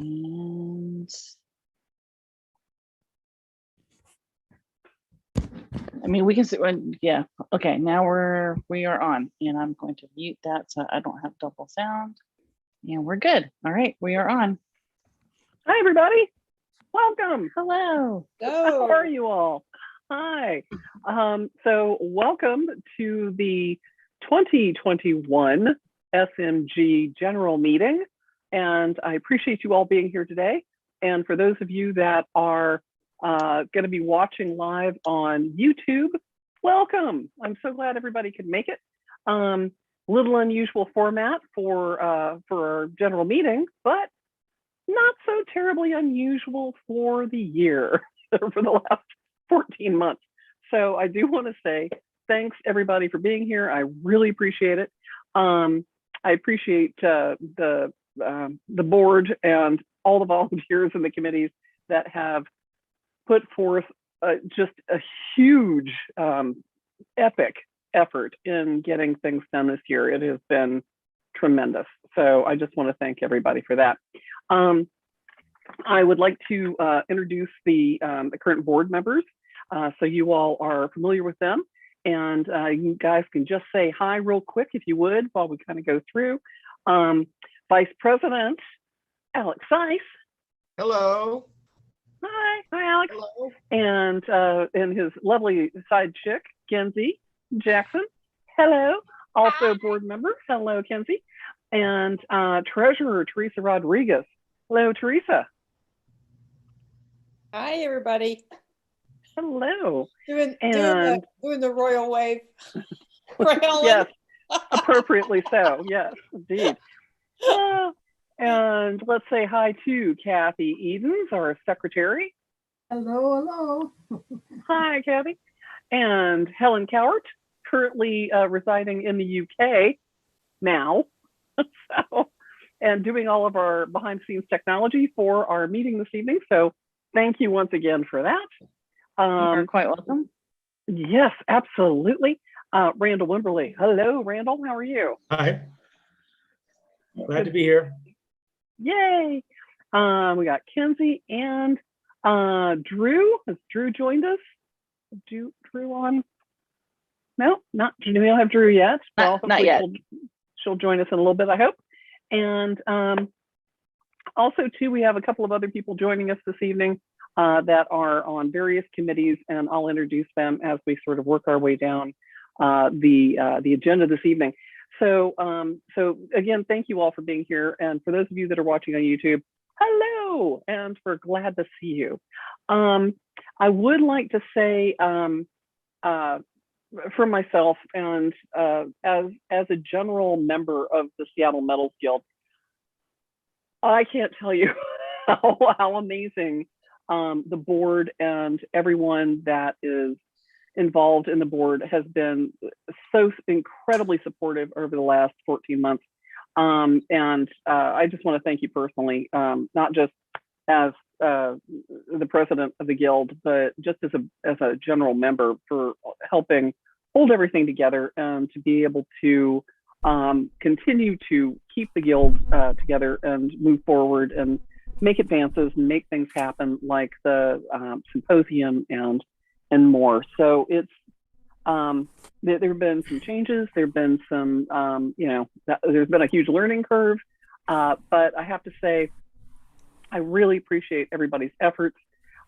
And I mean, we can see, yeah. Okay, now we are on, and I'm going to mute that so I don't have double sound. And we're good. All right, we are on. Hi, everybody. Welcome. Hello. How are you all? Hi. So welcome to the 2021 SMG General Meeting. And I appreciate you all being here today. And for those of you that are going to be watching live on YouTube, welcome. I'm so glad everybody could make it. Little unusual format for our general meeting, but not so terribly unusual for the year, for the last 14 months. So I do want to say thanks everybody for being here. I really appreciate it. I appreciate the board and all the volunteers and the committees that have put forth just a huge epic effort in getting things done this year. It has been tremendous. So I just want to thank everybody for that. I would like to introduce the current board members, so you all are familiar with them, and you guys can just say hi real quick if you would while we kind of go through. Vice President Alex Seiss. Hello. Hi, Alex. Hello. And his lovely side chick, Kenzie Jackson. Hello. Also board member. Hello, Kenzie. And Treasurer Teresa Rodriguez. Hello, Teresa. Hi, everybody. Hello. Doing the royal wave. Yes, appropriately so. Yes, indeed. And let's say hi to Kathy Edens, our secretary. Hello, hello. Hi, Kathy. And Helen Cowart, currently residing in the UK now. So, and doing all of our behind the scenes technology for our meeting this evening. So thank you once again for that. You're quite welcome. Yes, absolutely. Randall Wimberly. Hello, Randall. How are you? Hi. Glad to be here. Yay. We got Kenzie and Drew. Has Drew joined us? Drew on? No, we don't have Drew yet. Not yet. She'll join us in a little bit, I hope. And also, too, we have a couple of other people joining us this evening that are on various committees, and I'll introduce them as we sort of work our way down the agenda this evening. So, again, thank you all for being here. And for those of you that are watching on YouTube, hello, and we're glad to see you. I would like to say, for myself and as a general member of the Seattle Metals Guild, I can't tell you how amazing the board and everyone that is involved in the board has been so incredibly supportive over the last 14 months. And I just want to thank you personally, not just as the president of the guild, but just as a general member, for helping hold everything together and to be able to continue to keep the guild together and move forward and make advances and make things happen, like the symposium and more. So it's there have been some changes. There have been some there's been a huge learning curve, but I have to say I really appreciate everybody's efforts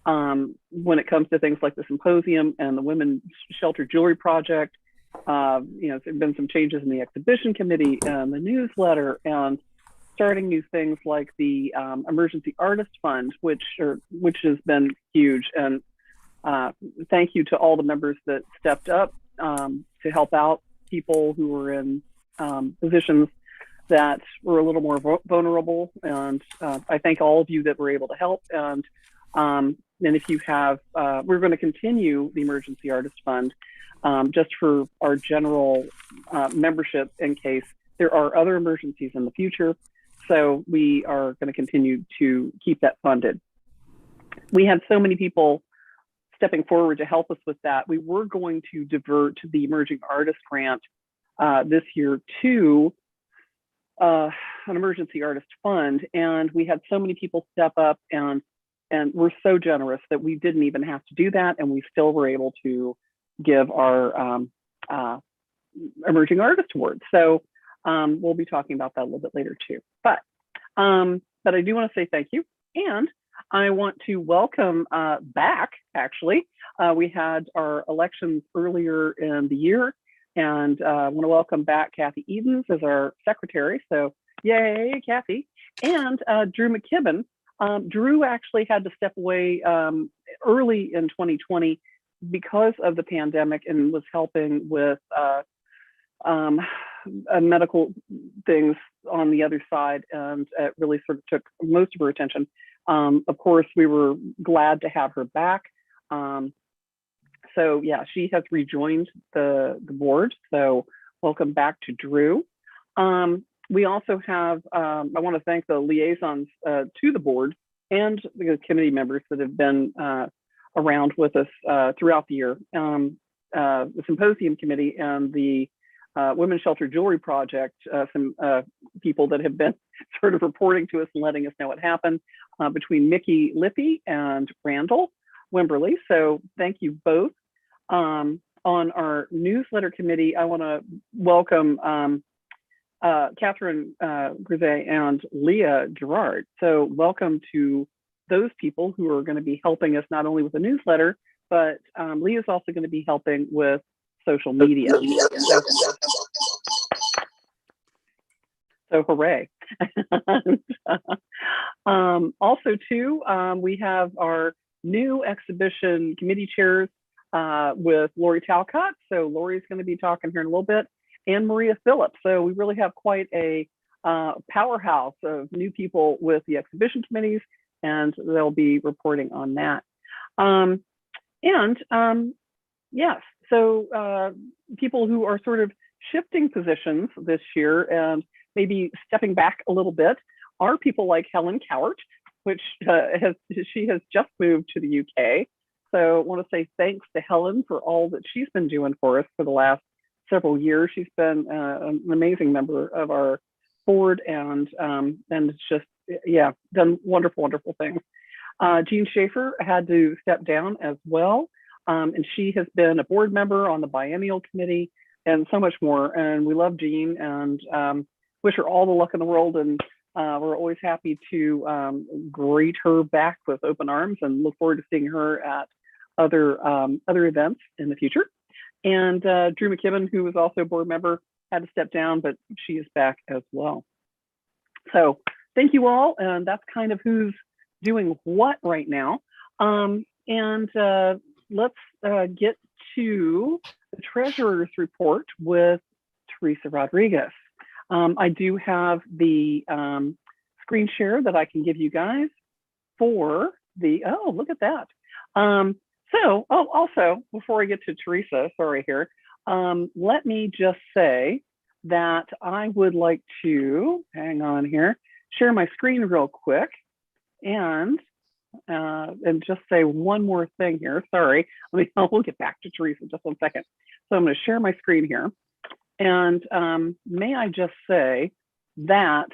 when it comes to things like the symposium and the Women's Shelter Jewelry Project. There have been some changes in the exhibition committee and the newsletter, and starting new things like the Emergency Artist Fund, which has been huge. And thank you to all the members that stepped up to help out people who were in positions that were a little more vulnerable. And I thank all of you that were able to help. And if you have, we're going to continue the Emergency Artist Fund just for our general membership in case there are other emergencies in the future. So we are going to continue to keep that funded. We had so many people stepping forward to help us with that. We were going to divert the Emerging Artist Grant this year to an emergency artist fund, and we had so many people step up and we're so generous that we didn't even have to do that, and we still were able to give our emerging artist award. So we'll be talking about that a little bit later too. But I do want to say thank you, and I want to welcome back. Actually, we had our elections earlier in the year, and I want to welcome back Kathy Edens as our secretary. So yay, Kathy, and Drew McKibben. Drew actually had to step away early in 2020 because of the pandemic and was helping with medical things on the other side, and it really sort of took most of her attention. Of course, we were glad to have her back. So yeah, she has rejoined the board. So welcome back to Drew. We also have, I want to thank the liaisons to the board and the committee members that have been around with us throughout the year. The Symposium Committee and the Women's Shelter Jewelry Project, some people that have been sort of reporting to us and letting us know what happened between Mickey Lippy and Randall Wimberly. So thank you both. On our newsletter committee, I want to welcome Catherine Grise and Leah Gerard. So welcome to those people who are going to be helping us not only with the newsletter, but Leah's also going to be helping with social media. So hooray. Also too, we have our new exhibition committee chairs with Lori Talcott. So Lori's going to be talking here in a little bit, and Maria Phillips. So we really have quite a powerhouse of new people with the exhibition committees, and they'll be reporting on that. Yes, so people who are sort of shifting positions this year and maybe stepping back a little bit are people like Helen Cowart, which she has just moved to the UK. So I want to say thanks to Helen for all that she's been doing for us for the last several years. She's been an amazing member of our board, and it's just, yeah, done wonderful, wonderful things. Jean Schaefer had to step down as well, and she has been a board member on the biennial committee and so much more. And we love Jean and wish her all the luck in the world. And we're always happy to greet her back with open arms and look forward to seeing her at other events in the future. And Drew McKibben, who was also a board member, had to step down, but she is back as well. So thank you all. And that's kind of who's doing what right now. Let's get to the treasurer's report with Teresa Rodriguez. I do have the screen share that I can give you guys for the, oh, look at that. Also, before I get to Teresa, sorry here, let me just say that I would like to, hang on here, share my screen real quick and just say one more thing here. Sorry, we'll get back to Teresa in just one second. So I'm going to share my screen here. And may I just say that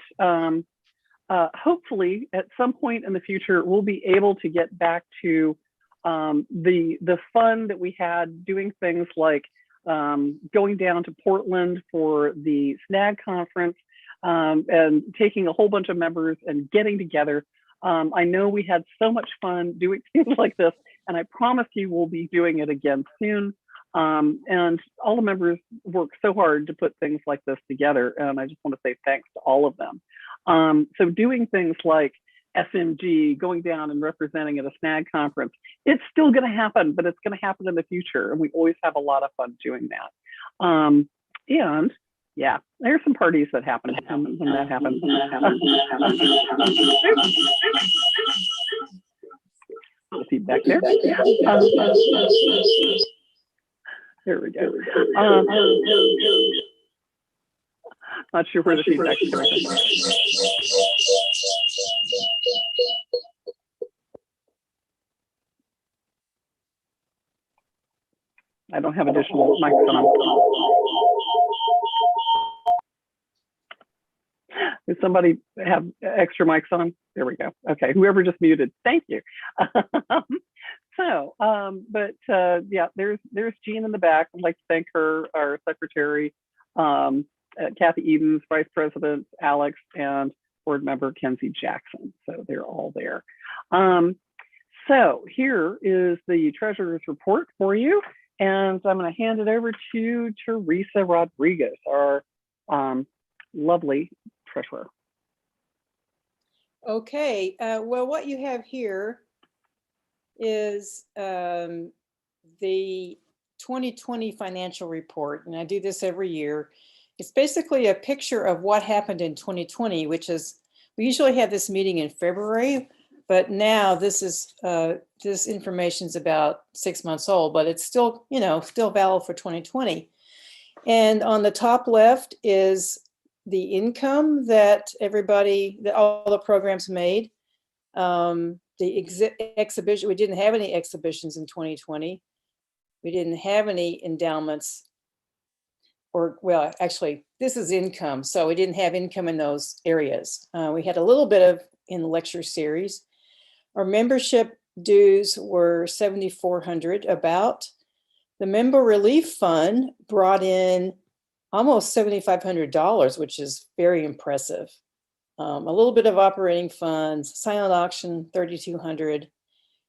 hopefully at some point in the future, we'll be able to get back to the fun that we had doing things like going down to Portland for the SNAG conference and taking a whole bunch of members and getting together. I know we had so much fun doing things like this, and I promise you we'll be doing it again soon. And all the members work so hard to put things like this together, and I just want to say thanks to all of them. So doing things like SMG, going down and representing at a SNAG conference, it's still going to happen, but it's going to happen in the future, and we always have a lot of fun doing that. And yeah, there's some parties that happen when that happens. Feedback there. There we go. Not sure where the feedback is coming from. I don't have additional microphone. Does somebody have extra mics on? There we go. Okay, whoever just muted, thank you. Yeah, there's Jean in the back. I'd like to thank her, our secretary, Kathy Edens, vice president Alex, and board member Kenzie Jackson. So they're all there. So here is the treasurer's report for you, and I'm going to hand it over to Teresa Rodriguez, our lovely treasurer. Okay, well, what you have here is the 2020 financial report, and I do this every year. It's basically a picture of what happened in 2020, which is, we usually have this meeting in February, but now this information is about 6 months old, but it's still, still valid for 2020. And on the top left is the income that all the programs made. The exhibition, we didn't have any exhibitions in 2020. We didn't have any endowments, well, actually, this is income. So we didn't have income in those areas. We had a little bit of in the lecture series. Our membership dues were $7,400 about. The member relief fund brought in almost $7,500, which is very impressive. A little bit of operating funds, silent auction, $3,200,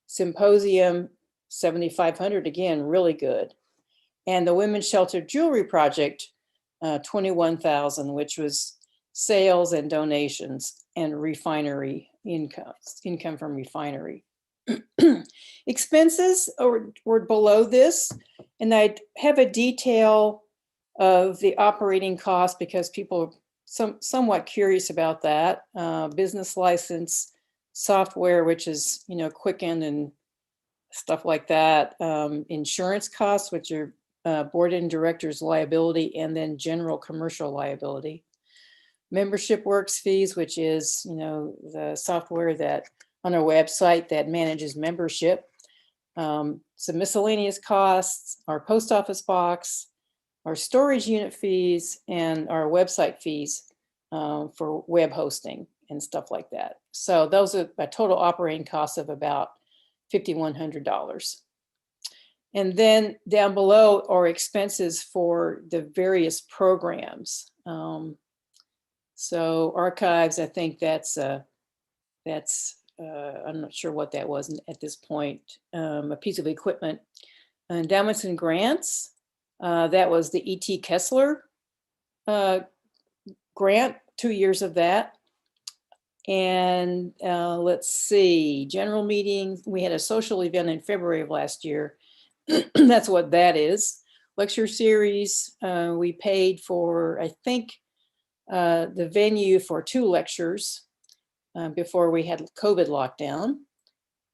symposium, $7,500, again, really good. And the Women's Shelter Jewelry Project, $21,000, which was sales and donations and refinery income from refinery. Expenses were below this, and I have a detail of the operating costs because people are somewhat curious about that. Business license, software, which is Quicken and stuff like that. Insurance costs, which are board and directors liability, and then general commercial liability. Membership Works fees, which is the software that on our website that manages membership. Some miscellaneous costs, our post office box, our storage unit fees, and our website fees for web hosting and stuff like that. So those are a total operating cost of about $5,100. And then down below are expenses for the various programs. So archives, I think that's I'm not sure what that was at this point. A piece of equipment. Endowments and grants. That was the E.T. Kessler grant, 2 years of that. And let's see, general meetings. We had a social event in February of last year. That's what that is. Lecture series, we paid for, I think, the venue for 2 lectures before we had COVID lockdown.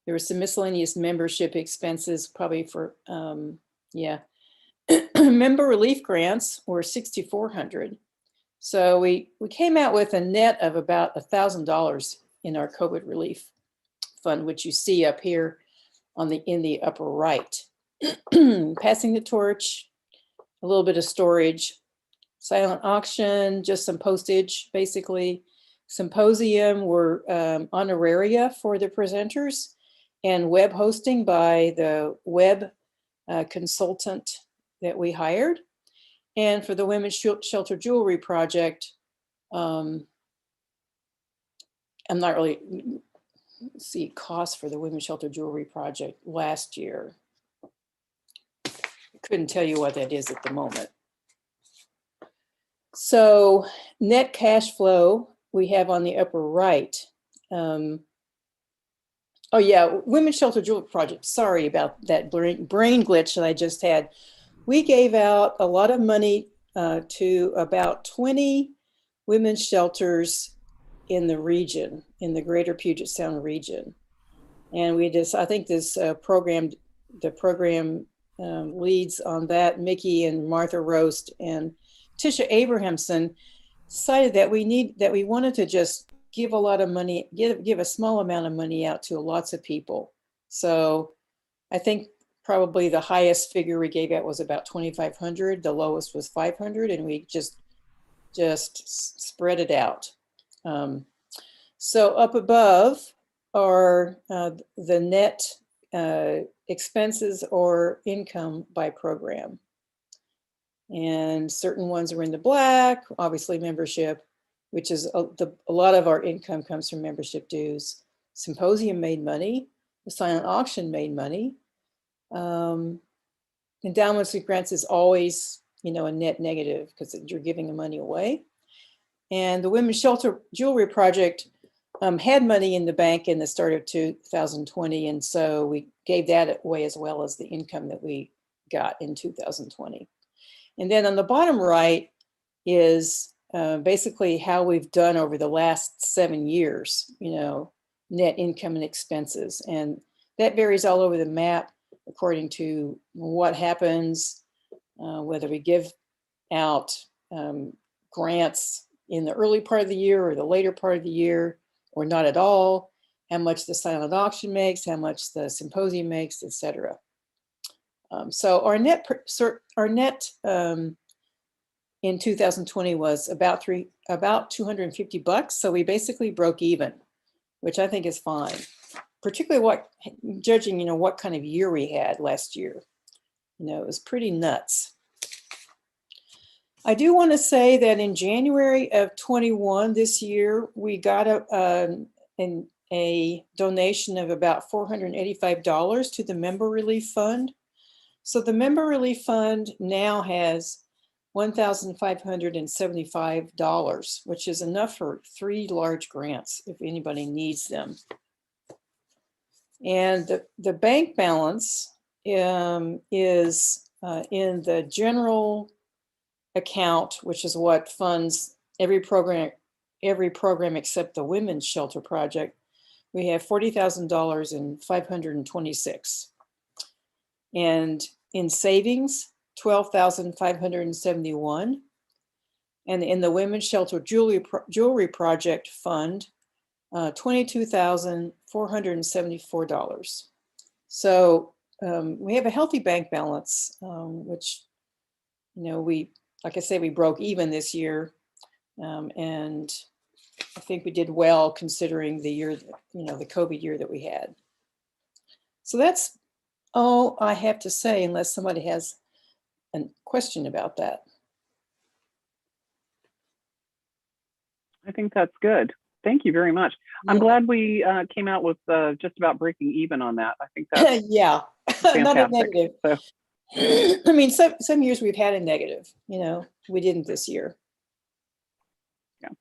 There was some miscellaneous membership expenses, probably for, member relief grants were $6,400. So we came out with a net of about $1,000 in our COVID relief fund, which you see up here in the upper right. Passing the torch, a little bit of storage, silent auction, just some postage, basically. Symposium were honoraria for the presenters, and web hosting by the web consultant that we hired. And for the Women's Shelter Jewelry Project, I'm not really, see costs for the Women's Shelter Jewelry Project last year. Couldn't tell you what that is at the moment. So net cash flow we have on the upper right. Oh yeah, Women's Shelter Jewelry Project. Sorry about that brain glitch that I just had. We gave out a lot of money to about 20 women's shelters in the region, in the greater Puget Sound region. And I think this program, the program leads on that, Mickey and Martha Roast and Tisha Abrahamson, decided that we wanted to just give a lot of money, give a small amount of money out to lots of people. So I think probably the highest figure we gave out was about $2,500. The lowest was $500, and we just spread it out. So up above are the net expenses or income by program. And certain ones are in the black, obviously membership, which is a lot of our income comes from membership dues. Symposium made money, the silent auction made money. Endowments and grants is always, a net negative because you're giving the money away. And the Women's Shelter Jewelry Project had money in the bank in the start of 2020. And so we gave that away as well as the income that we got in 2020. And then on the bottom right is basically how we've done over the last 7 years, net income and expenses. And that varies all over the map according to what happens, whether we give out grants in the early part of the year or the later part of the year, or not at all, how much the silent auction makes, how much the symposium makes, etc. So our net in 2020 was about $250. So we basically broke even, which I think is fine, particularly judging, what kind of year we had last year. It was pretty nuts. I do want to say that in January of 21 this year, we got a donation of about $485 to the Member Relief Fund. So the Member Relief Fund now has $1,575, which is enough for 3 large grants if anybody needs them. And the bank balance is in the general account, which is what funds every program except the Women's Shelter Project. We have $40,526. And in savings, $12,571. And in the Women's Shelter Jewelry Project Fund, $22,474. So we have a healthy bank balance, which, like I say, we broke even this year. And I think we did well considering the year, the COVID year that we had. So that's all I have to say, unless somebody has a question about that. I think that's good. Thank you very much. Yeah. I'm glad we came out with just about breaking even on that. I think that's yeah, not a fantastic. negative. So, I mean, some years we've had a negative, we didn't this year. yeah.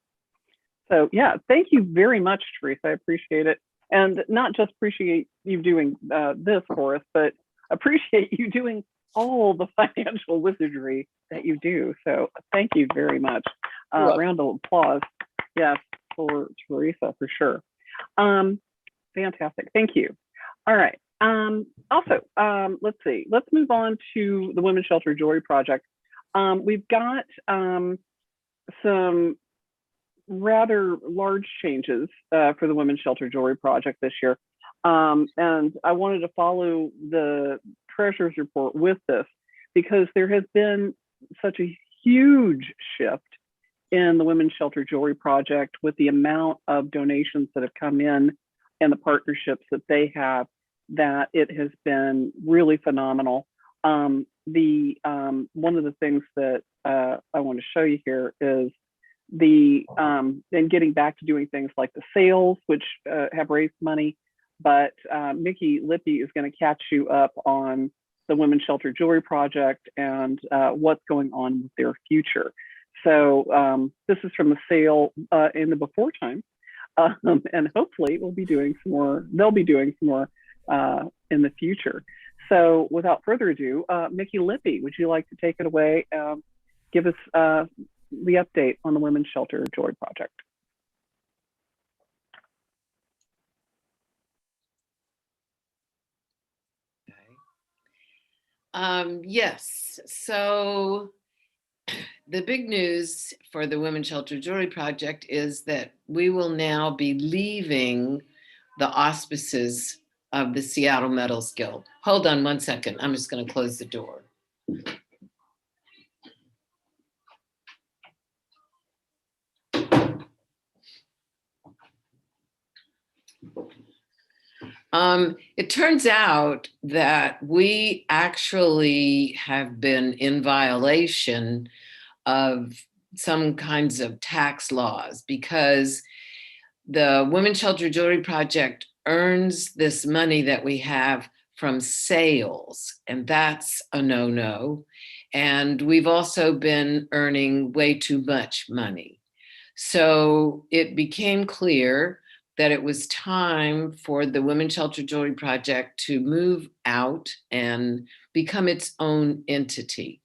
So yeah, thank you very much, Teresa. I appreciate it. And not just appreciate you doing this for us, but appreciate you doing all the financial wizardry that you do. So thank you very much. Round of applause. Yes, for Teresa, for sure. Fantastic. Thank you. All right. Also, let's see. Let's move on to the Women's Shelter Jewelry Project. We've got some rather large changes for the Women's Shelter Jewelry Project this year. And I wanted to follow the treasurer's report with this because there has been such a huge shift in the Women's Shelter Jewelry Project with the amount of donations that have come in and the partnerships that they have, that it has been really phenomenal. One of the things that I want to show you here is then getting back to doing things like the sales, which have raised money, but Mickey Lippy is going to catch you up on the Women's Shelter Jewelry Project and what's going on with their future. So this is from the sale in the before time, and hopefully we'll be doing some more. They'll be doing some more in the future. So without further ado, Mickey Lippy, would you like to take it away? Give us the update on the Women's Shelter Jewelry Project. Yes, so the big news for the Women's Shelter Jewelry Project is that we will now be leaving the auspices of the Seattle Metals Guild. Hold on 1 second. I'm just going to close the door. It turns out that we actually have been in violation of some kinds of tax laws because the Women's Shelter Jewelry Project earns this money that we have from sales, and that's a no-no. And we've also been earning way too much money. So it became clear that it was time for the Women's Shelter Jewelry Project to move out and become its own entity.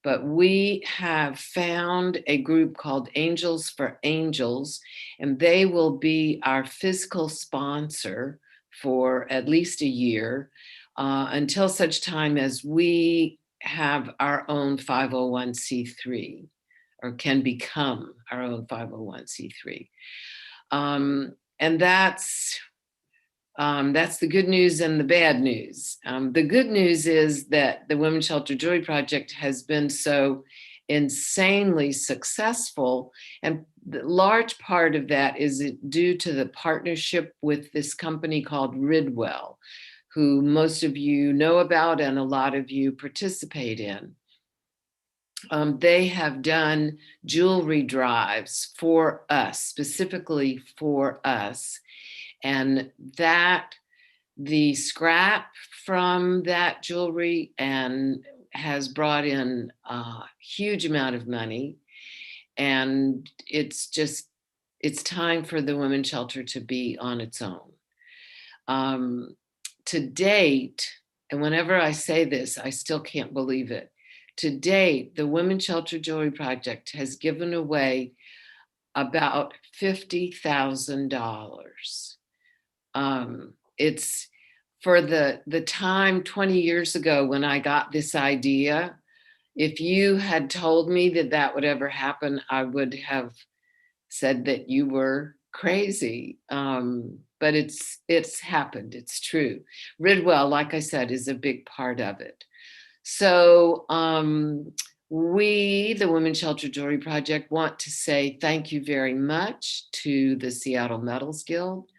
But we have found a group called Angels for Angels, and they will be our fiscal sponsor for at least a year until such time as we have our own 501c3 or can become our own 501c3. And that's the good news and the bad news. The good news is that the Women's Shelter Jewelry Project has been so insanely successful, and the large part of that is due to the partnership with this company called Ridwell, who most of you know about and a lot of you participate in. They have done jewelry drives for us, specifically for us, and that the scrap from that jewelry and has brought in a huge amount of money. And it's time for the Women's Shelter to be on its own. To date, and whenever I say this, I still can't believe it. To date, the Women's Shelter Jewelry Project has given away about $50,000. It's for the time 20 years ago when I got this idea. If you had told me that that would ever happen, I would have said that you were crazy. But it's happened. It's true. Ridwell, like I said, is a big part of it. So we, the Women's Shelter Jewelry Project, want to say thank you very much to the Seattle Metals Guild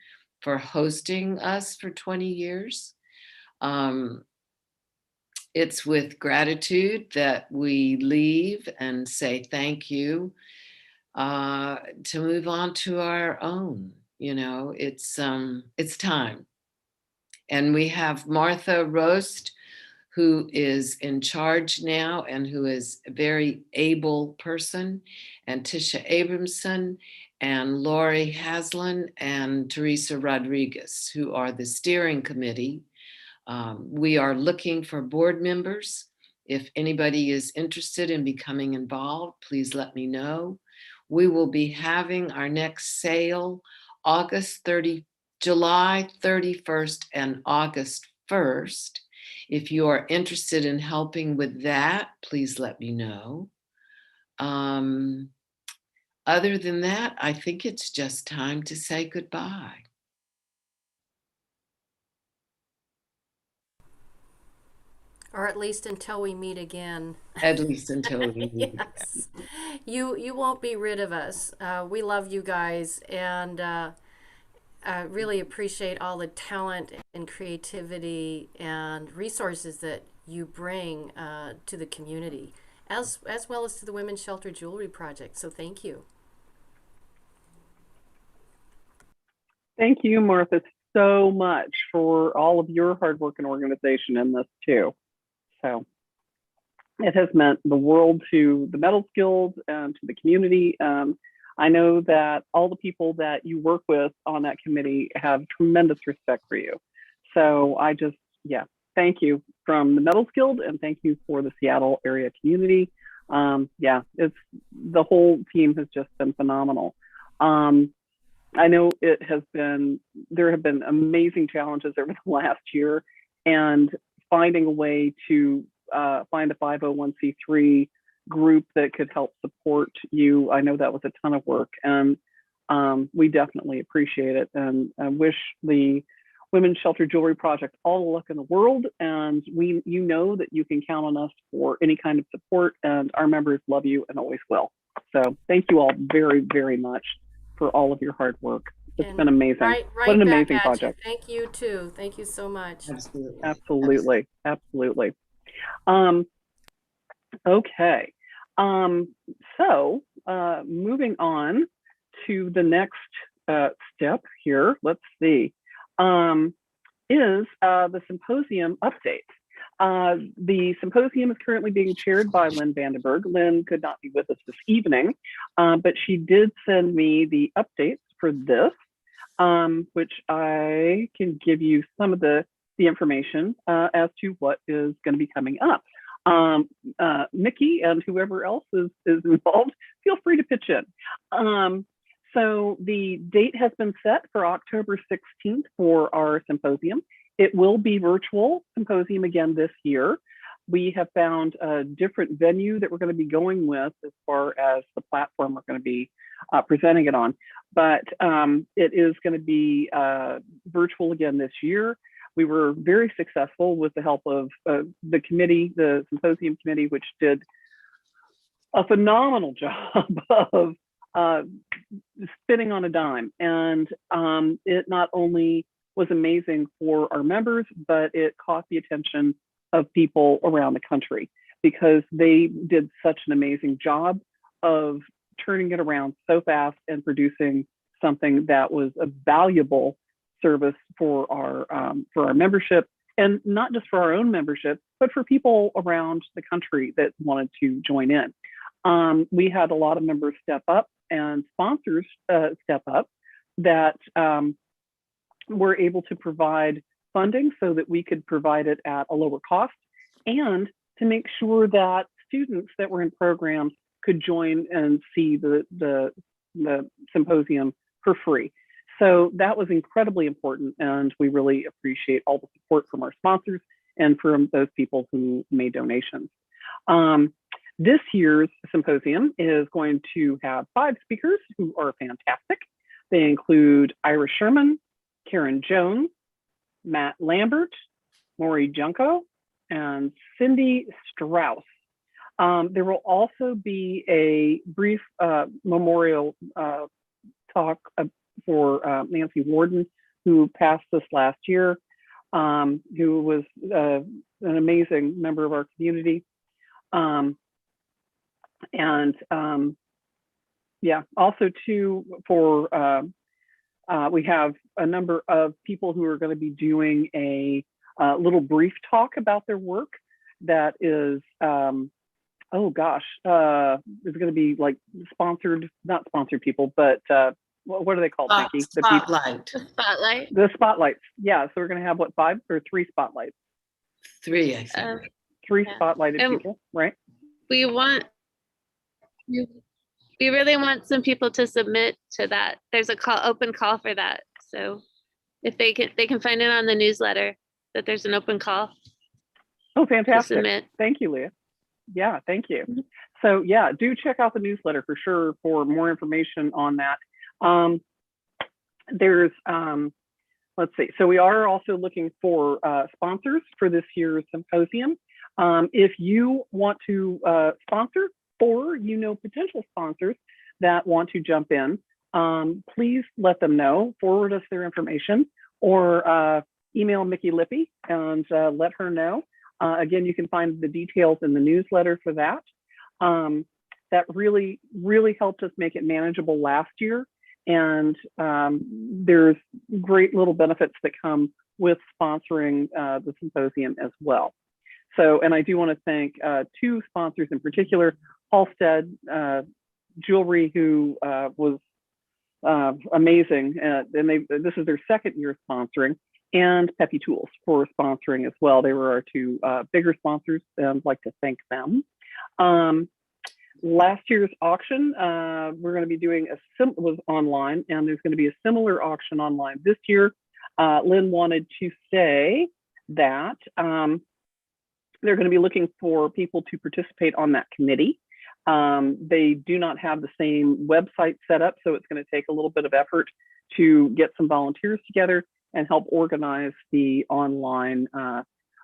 for hosting us for 20 years. It's with gratitude that we leave and say thank you to move on to our own. You know, it's time. And we have Martha Roast, who is in charge now and who is a very able person, and Tisha Abramson and Lori Haslam and Teresa Rodriguez, who are the steering committee. We are looking for board members. If anybody is interested in becoming involved, please let me know. We will be having our next sale July 31st and August 1st. If you are interested in helping with that, please let me know. Other than that, I think it's just time to say goodbye. Or at least until we meet again. At least until we meet Yes. You won't be rid of us. We love you guys, and I really appreciate all the talent and creativity and resources that you bring to the community, as well as to the Women's Shelter Jewelry Project. So thank you. Thank you, Martha, so much for all of your hard work and organization in this too. So it has meant the world to the Metals Guild and to the community. I know that all the people that you work with on that committee have tremendous respect for you. So I just, thank you from the Metals Guild, and thank you for the Seattle area community. It's the whole team has just been phenomenal. I know there have been amazing challenges over the last year, and finding a way to find a 501c3 group that could help support you. I know that was a ton of work, and we definitely appreciate it, and I wish the Women's Shelter Jewelry Project all the luck in the world. And you know that you can count on us for any kind of support, and our members love you and always will. So thank you all very, very much for all of your hard work. It's And been amazing. Right What an back amazing at project. you. Thank you too. Thank you so much. Absolutely. Absolutely. Absolutely. Okay. So moving on to the next step here, let's see, is the symposium update. The symposium is currently being chaired by Lynn Vandenberg. Lynn could not be with us this evening, but she did send me the updates for this, which I can give you some of the information as to what is going to be coming up. Mickey and whoever else is involved, feel free to pitch in. So the date has been set for October 16th for our symposium. It will be virtual symposium again this year. We have found a different venue that we're going to be going with as far as the platform we're going to be presenting it on. But it is going to be virtual again this year. We were very successful with the help of the committee, the symposium committee, which did a phenomenal job of spinning on a dime. And it not only was amazing for our members, but it caught the attention of people around the country because they did such an amazing job of turning it around so fast and producing something that was a valuable service for our membership, and not just for our own membership, but for people around the country that wanted to join in. We had a lot of members step up and sponsors step up that were able to provide funding so that we could provide it at a lower cost, and to make sure that students that were in programs could join and see the symposium for free. So that was incredibly important, and we really appreciate all the support from our sponsors and from those people who made donations. This year's symposium is going to have 5 speakers who are fantastic. They include Ira Sherman, Karen Jones, Matt Lambert, Maury Junko, and Cindy Strauss. There will also be a brief memorial talk for Nancy Warden, who passed this last year, who was an amazing member of our community. Yeah, also too, for we have a number of people who are going to be doing a little brief talk about their work that is, oh gosh, it's going to be like sponsored, not sponsored people, but what are they called, Nikki? Spotlight. Spotlight. The spotlights. Yeah, so we're going to have what, 5 or 3 spotlights? 3, I think. 3 yeah. spotlighted people, right? We really want some people to submit to that. There's a open call for that. So if they can find it on the newsletter that there's an open call. Oh, fantastic. To submit. Thank you, Leah. Yeah, thank you. So yeah, do check out the newsletter for sure for more information on that. There's, let's see. So we are also looking for sponsors for this year's symposium. If you want to sponsor, or you know potential sponsors that want to jump in, please let them know, forward us their information, or email Mickey Lippy and let her know. Again, you can find the details in the newsletter for that. That really, really helped us make it manageable last year. And there's great little benefits that come with sponsoring the symposium as well. So, and I do want to thank 2 sponsors in particular, Halstead Jewelry, who was amazing. And this is their 2nd year sponsoring, and Peppy Tools for sponsoring as well. They were our 2 bigger sponsors, and I'd like to thank them. Last year's auction, we're going to be doing was online, and there's going to be a similar auction online this year. Lynn wanted to say that they're going to be looking for people to participate on that committee. They do not have the same website set up, so it's going to take a little bit of effort to get some volunteers together and help organize the online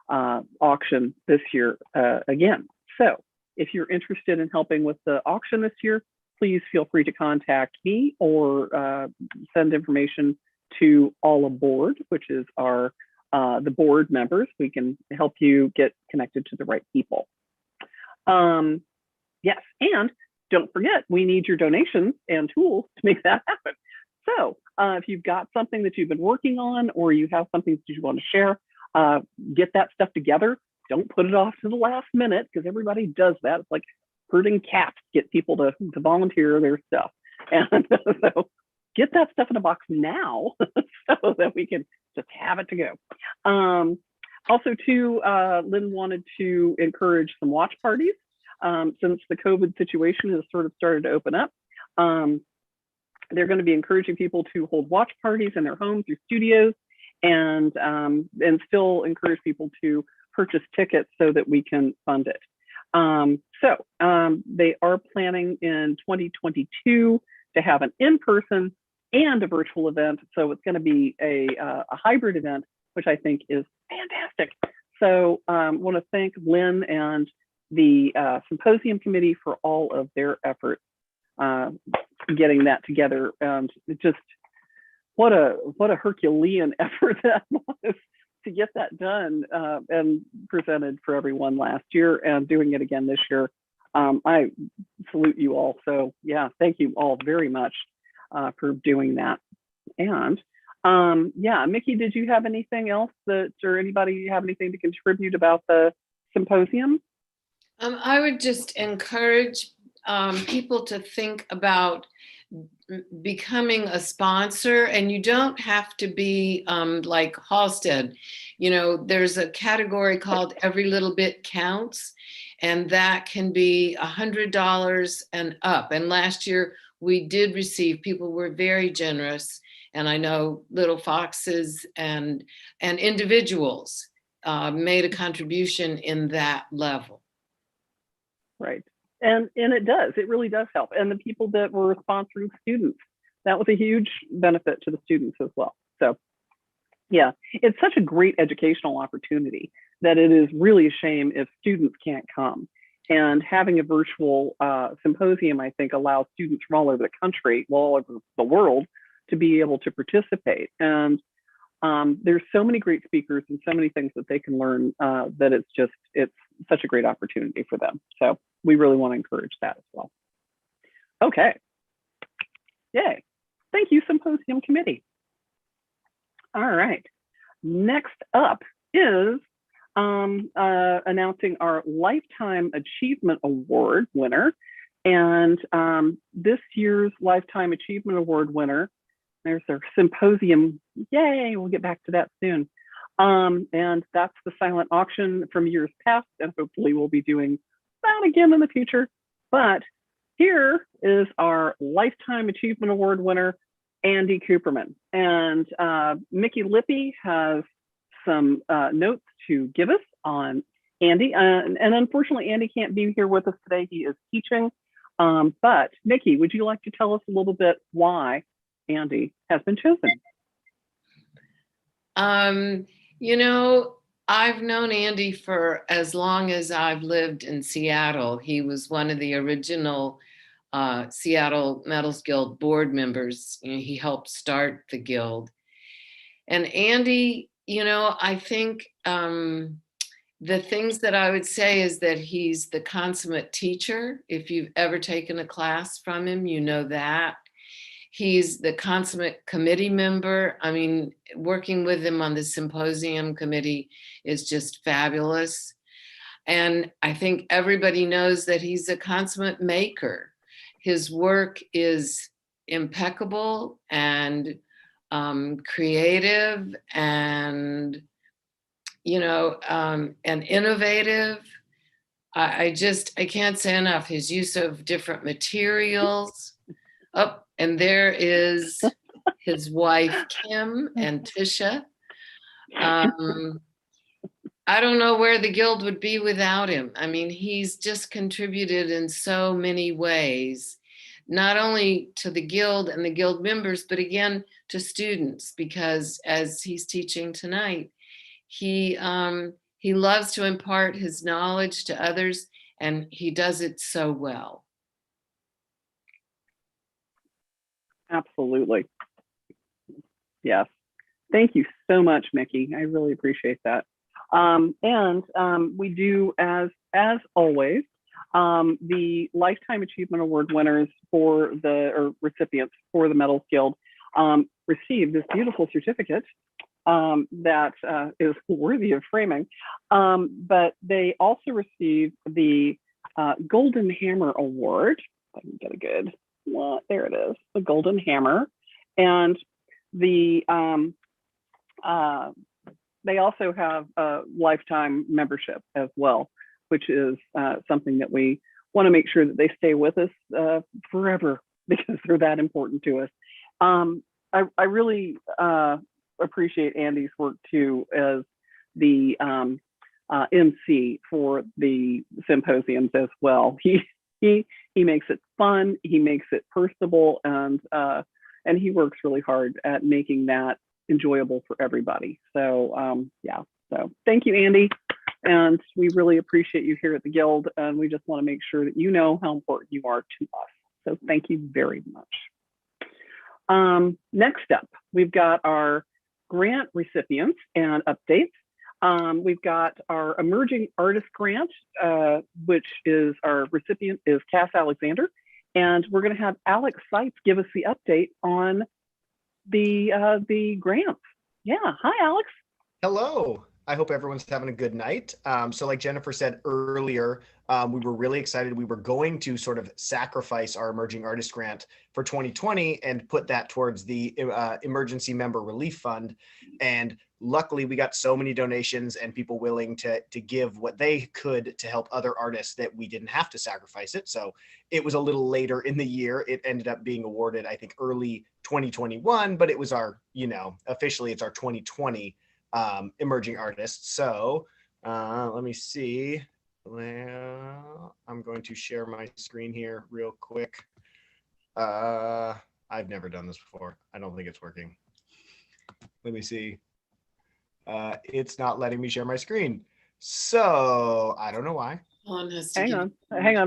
auction this year again. So if you're interested in helping with the auction this year, please feel free to contact me or send information to All Aboard, which is our the board members. We can help you get connected to the right people. Yes, and don't forget, we need your donations and tools to make that happen. So if you've got something that you've been working on, or you have something that you want to share, get that stuff together. Don't put it off to the last minute, because everybody does that. It's like herding cats, get people to volunteer their stuff. And so get that stuff in a box now so that we can just have it to go. Also too, Lynn wanted to encourage some watch parties since the COVID situation has sort of started to open up. They're going to be encouraging people to hold watch parties in their homes or studios, and still encourage people to purchase tickets so that we can fund it. They are planning in 2022 to have an in-person and a virtual event. So it's going to be a hybrid event, which I think is fantastic. So I want to thank Lynn and the symposium committee for all of their efforts getting that together. And just what a Herculean effort that was to get that done and presented for everyone last year, and doing it again this year. I salute you all. So yeah, thank you all very much for doing that. And yeah, Mickey, did you have anything else or anybody have anything to contribute about the symposium? I would just encourage people to think about becoming a sponsor, and you don't have to be like Halstead. You know, there's a category called Every Little Bit Counts, and that can be $100 and up. And last year we did receive, people were very generous, and I know Little Foxes and individuals made a contribution in that level. Right. And it really does help. And the people that were sponsoring students, that was a huge benefit to the students as well. So yeah, it's such a great educational opportunity that it is really a shame if students can't come. And having a virtual symposium, I think, allows students from all over the country, well, all over the world, to be able to participate. And there's so many great speakers and so many things that they can learn that it's such a great opportunity for them. So we really want to encourage that as well. Okay. Yay. Thank you, Symposium Committee. All right. Next up is announcing our Lifetime Achievement Award winner. And this year's Lifetime Achievement Award winner, there's our symposium. Yay, we'll get back to that soon. And that's the silent auction from years past, and hopefully we'll be doing that again in the future. But here is our Lifetime Achievement Award winner, Andy Cooperman. And Mickey Lippy has some notes to give us on Andy. And unfortunately, Andy can't be here with us today. He is teaching. But Mickey, would you like to tell us a little bit why Andy has been chosen? You know, I've known Andy for as long as I've lived in Seattle. He was one of the original Seattle Metals Guild board members. You know, he helped start the guild. And Andy, you know, I think the things that I would say is that he's the consummate teacher. If you've ever taken a class from him, you know that. He's the consummate committee member. I mean, working with him on the symposium committee is just fabulous. And I think everybody knows that he's a consummate maker. His work is impeccable and creative and, you know, and innovative. I can't say enough. His use of different materials. Oh, and there is his wife, Kim, and Tisha. I don't know where the guild would be without him. I mean, he's just contributed in so many ways, not only to the guild and the guild members, but again, to students, because as he's teaching tonight, he loves to impart his knowledge to others, and he does it so well. Absolutely. Yes. Thank you so much, Mickey. I really appreciate that. We do, as always, the Lifetime Achievement Award winners or recipients for the Medals Guild receive this beautiful certificate that is worthy of framing. But they also receive the Golden Hammer Award. If I can get a good one. There it is, the Golden Hammer. And the they also have a lifetime membership as well, which is something that we want to make sure that they stay with us forever because they're that important to us. I really appreciate Andy's work too as the MC for the symposiums as well. He makes it fun, he makes it personable, and he works really hard at making that enjoyable for everybody. So yeah, so thank you, Andy. And we really appreciate you here at the Guild. And we just want to make sure that you know how important you are to us. So thank you very much. Next up, we've got our grant recipients and updates. We've got our Emerging Artist Grant, which is our recipient is Cass Alexander. And we're going to have Alex Seitz give us the update on the grants. Yeah, hi, Alex. Hello. I hope everyone's having a good night. So like Jennifer said earlier, we were really excited. We were going to sort of sacrifice our Emerging Artist Grant for 2020 and put that towards the Emergency Member Relief Fund. And luckily we got so many donations and people willing to give what they could to help other artists that we didn't have to sacrifice it. So it was a little later in the year. It ended up being awarded, I think, early 2021, but it was our, officially it's our 2020 emerging artists. So let me see. Well, I'm going to share my screen here real quick. I've never done this before. I don't think it's working. Let me see. It's not letting me share my screen. So I don't know why. Hang on.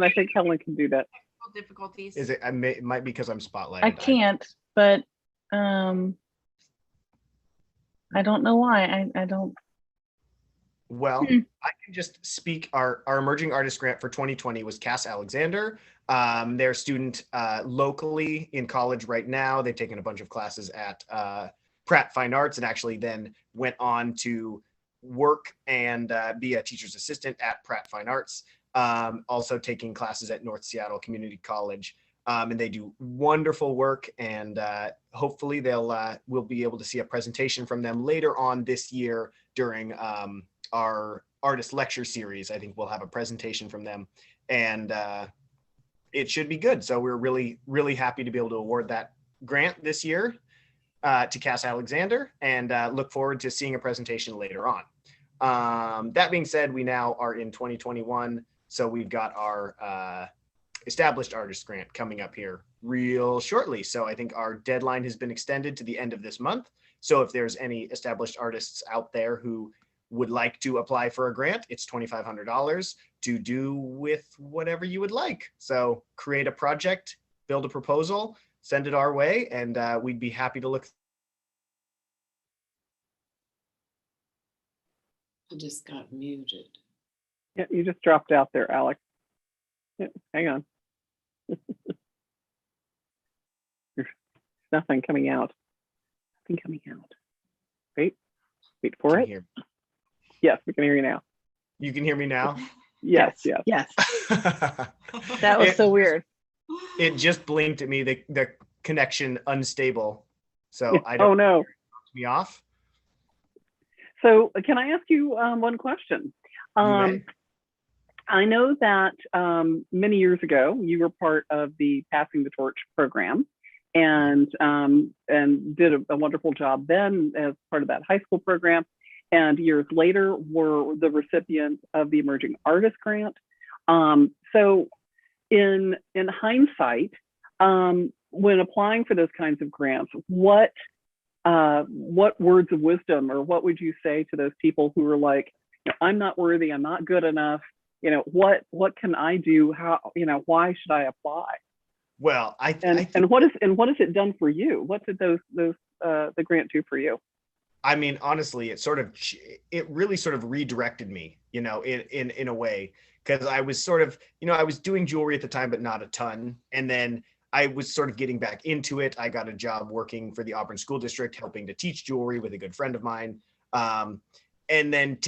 I think Helen can do that. Difficulties. Is it? It might be because I'm spotlighted. I can't, but I don't know why. I don't. Well, I can just speak. Our Emerging Artist Grant for 2020 was Cass Alexander. They're a student locally in college right now. They've taken a bunch of classes at Pratt Fine Arts and actually then went on to work and be a teacher's assistant at Pratt Fine Arts. Also taking classes at North Seattle Community College. And they do wonderful work, and hopefully we'll be able to see a presentation from them later on this year during our artist lecture series. I think we'll have a presentation from them, and it should be good. So we're really, really happy to be able to award that grant this year to Cass Alexander, and look forward to seeing a presentation later on. That being said, we now are in 2021, so we've got our established artist grant coming up here real shortly. So I think our deadline has been extended to the end of this month. So if there's any established artists out there who would like to apply for a grant, it's $2,500 to do with whatever you would like. So create a project, build a proposal, send it our way, and we'd be happy to look. I just got muted. Yeah, you just dropped out there, Alex. Yeah, hang on. There's nothing coming out. Nothing coming out. Wait for it. Yes, we can hear you now. You can hear me now? Yes. That was so weird. It just blinked at me, the connection unstable. So I don't. Oh no. Me off. So can I ask you one question? You may. I know that many years ago you were part of the Passing the Torch program, and did a wonderful job then as part of that high school program. And years later were the recipient of the Emerging Artist Grant. So in hindsight, when applying for those kinds of grants, what words of wisdom, or what would you say to those people who are like, I'm not worthy, I'm not good enough, what can I do? How, why should I apply? Well, I And think, what has it done for you? What did the grant do for you? I mean, honestly, it really sort of redirected me, in a way, because I was sort of, I was doing jewelry at the time, but not a ton. And then I was sort of getting back into it. I got a job working for the Auburn School District, helping to teach jewelry with a good friend of mine. And then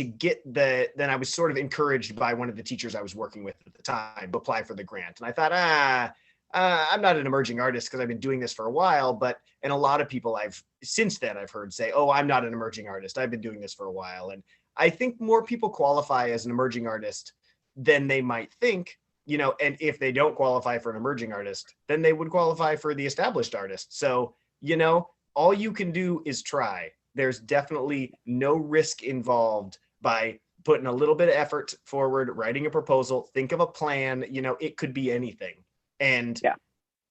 then I was sort of encouraged by one of the teachers I was working with at the time to apply for the grant. And I thought, I'm not an emerging artist because I've been doing this for a while, and a lot of people since then I've heard say, oh, I'm not an emerging artist. I've been doing this for a while. And I think more people qualify as an emerging artist than they might think, and if they don't qualify for an emerging artist, then they would qualify for the established artist. So, all you can do is try. There's definitely no risk involved by putting a little bit of effort forward, writing a proposal, think of a plan, it could be anything. And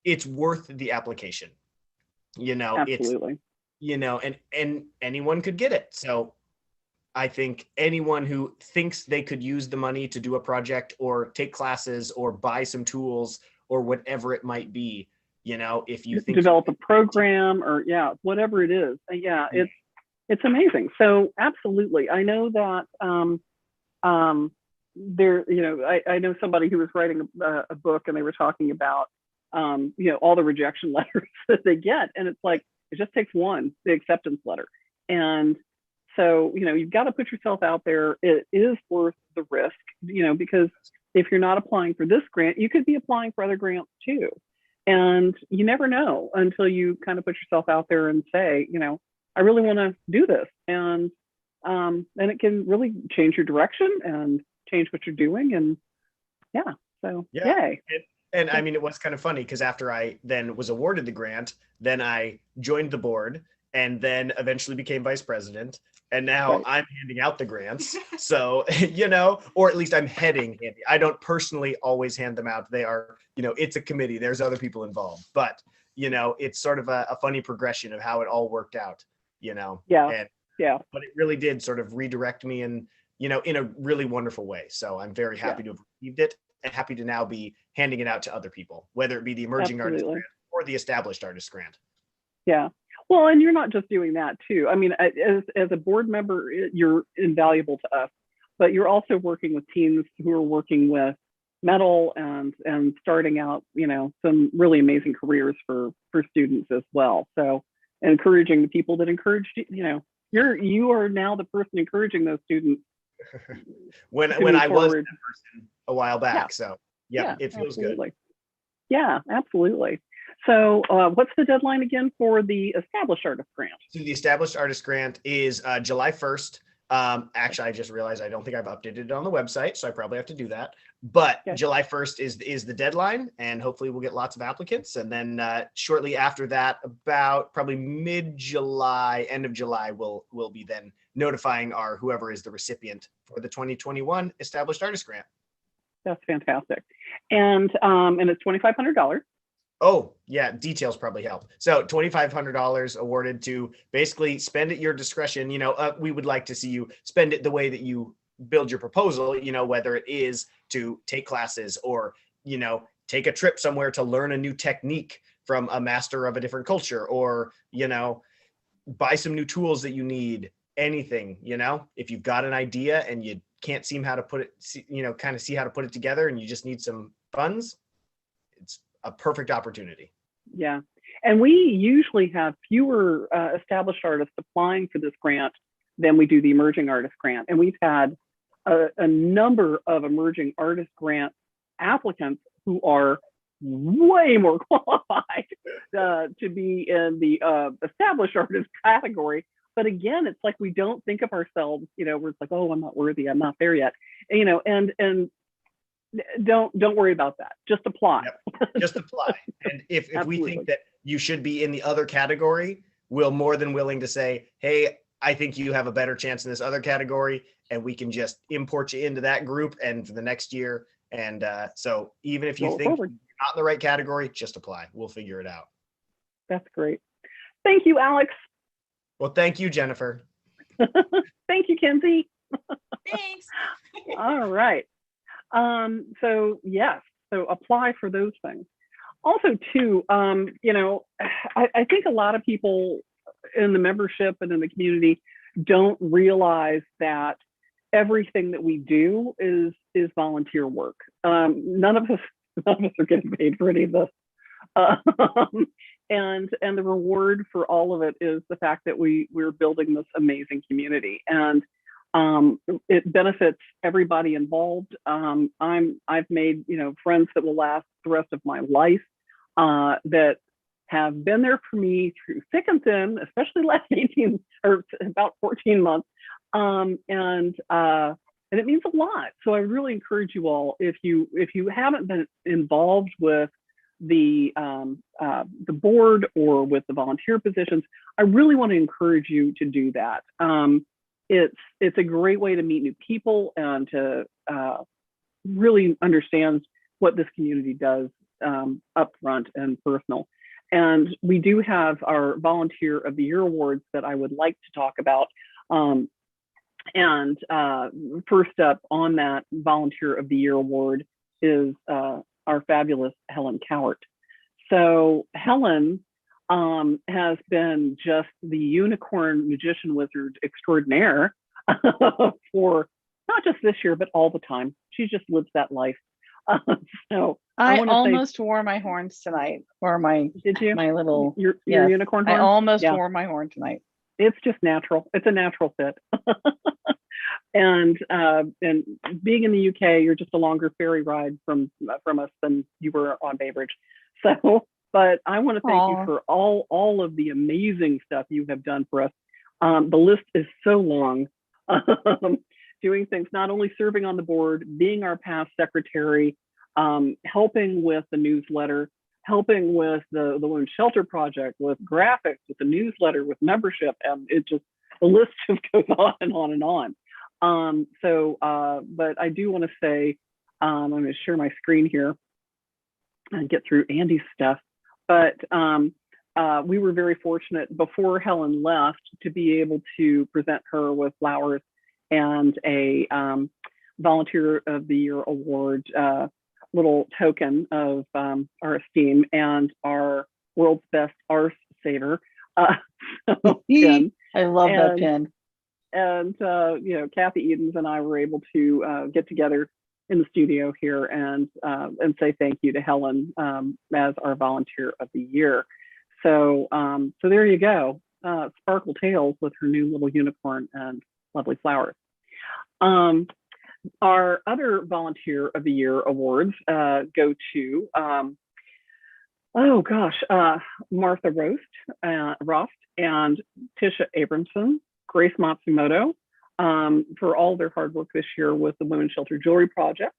it's worth the application, Absolutely. And anyone could get it. So I think anyone who thinks they could use the money to do a project or take classes or buy some tools or whatever it might be, if you think develop a program or whatever it is. It's amazing. So absolutely. I know that I know somebody who was writing a book, and they were talking about all the rejection letters that they get, and it's like it just takes one, the acceptance letter. And so you've got to put yourself out there. It is worth the risk, because if you're not applying for this grant, you could be applying for other grants too, and you never know until you kind of put yourself out there and say, I really want to do this, and it can really change your direction and change what you're doing. And yay. And I mean, it was kind of funny because after I then was awarded the grant, then I joined the board and then eventually became vice president. And now I'm handing out the grants. So, or at least I'm heading. I don't personally always hand them out. They are, it's a committee. There's other people involved. But, it's sort of a funny progression of how it all worked out, Yeah. But it really did sort of redirect me in a really wonderful way. So I'm very happy to have received it and happy to now be handing it out to other people, whether it be the emerging artist grant or the established artist grant. Yeah. Well, and you're not just doing that too. I mean, as a board member, you're invaluable to us, but you're also working with teams who are working with metal and starting out, some really amazing careers for students as well. So encouraging the people that encouraged you are now the person encouraging those students. when I was that person a while back. So it feels absolutely. Good. Yeah, absolutely. So what's the deadline again for the established artist grant? So the established artist grant is July 1st. Actually, I just realized I don't think I've updated it on the website, so I probably have to do that. But July 1st is the deadline, and hopefully we'll get lots of applicants. And then shortly after that, about probably mid-July, end of July, we'll be then notifying whoever is the recipient for the 2021 established artist grant. That's fantastic. And it's $2,500. Oh, yeah, details probably help. So $2,500 awarded to basically spend at your discretion. We would like to see you spend it the way that you build your proposal, whether it is to take classes or, take a trip somewhere to learn a new technique from a master of a different culture, or, buy some new tools that you need, anything, if you've got an idea and you can't see how to put it together and you just need some funds, it's a perfect opportunity. Yeah. And we usually have fewer established artists applying for this grant than we do the emerging artist grant. And we've had a number of emerging artist grant applicants who are way more qualified to be in the established artist category. But again, it's like we don't think of ourselves, where it's like, oh, I'm not worthy, I'm not there yet, and don't worry about that. Just apply. Yep. Just apply. And if we think that you should be in the other category, we're more than willing to say, hey, I think you have a better chance in this other category, and we can just import you into that group and for the next year. And so even if you think you're not in the right category, just apply. We'll figure it out. That's great. Thank you, Alex. Well, thank you, Jennifer. Thank you, Kenzie. Thanks. All right. So yes, so apply for those things. Also, too, I think a lot of people in the membership and in the community don't realize that everything that we do is volunteer work. None of us are getting paid for any of this. And the reward for all of it is the fact that we're building this amazing community, and it benefits everybody involved. I've made friends that will last the rest of my life, that have been there for me through thick and thin, especially last 18 or about 14 months. And it means a lot. So I really encourage you all, if you haven't been involved with the board or with the volunteer positions, I really want to encourage you to do that. It's a great way to meet new people and to really understand what this community does up front and personal. And we do have our Volunteer of the Year awards that I would like to talk about. And first up on that Volunteer of the Year award is our fabulous Helen Cowart. So Helen has been just the unicorn magician wizard extraordinaire for not just this year, but all the time. She just lives that life. So I wanna say- almost wore my horns tonight, or Did you? my little, Your yes, unicorn I horn? almost Yeah. wore my horn tonight. It's just natural. It's a natural fit. And being in the UK, you're just a longer ferry ride from us than you were on Bay Bridge. So, but I want to thank Aw. you for all of the amazing stuff you have done for us. The list is so long. Doing things, not only serving on the board, being our past secretary, helping with the newsletter, helping with the Women's Shelter Project, with graphics, with the newsletter, with membership, and it just, the list just goes on and on and on. But I do want to say, I'm going to share my screen here and get through Andy's stuff. But we were very fortunate before Helen left to be able to present her with flowers and a Volunteer of the Year award, little token of our esteem and our world's best arse saver. Pin. I love that pin. And Kathy Edens and I were able to get together in the studio here and say thank you to Helen as our Volunteer of the Year. So there you go, Sparkle Tales with her new little unicorn and lovely flowers. Our other Volunteer of the Year awards go to Martha Rost and Tisha Abramson, Grace Matsumoto, for all their hard work this year with the Women's Shelter Jewelry Project,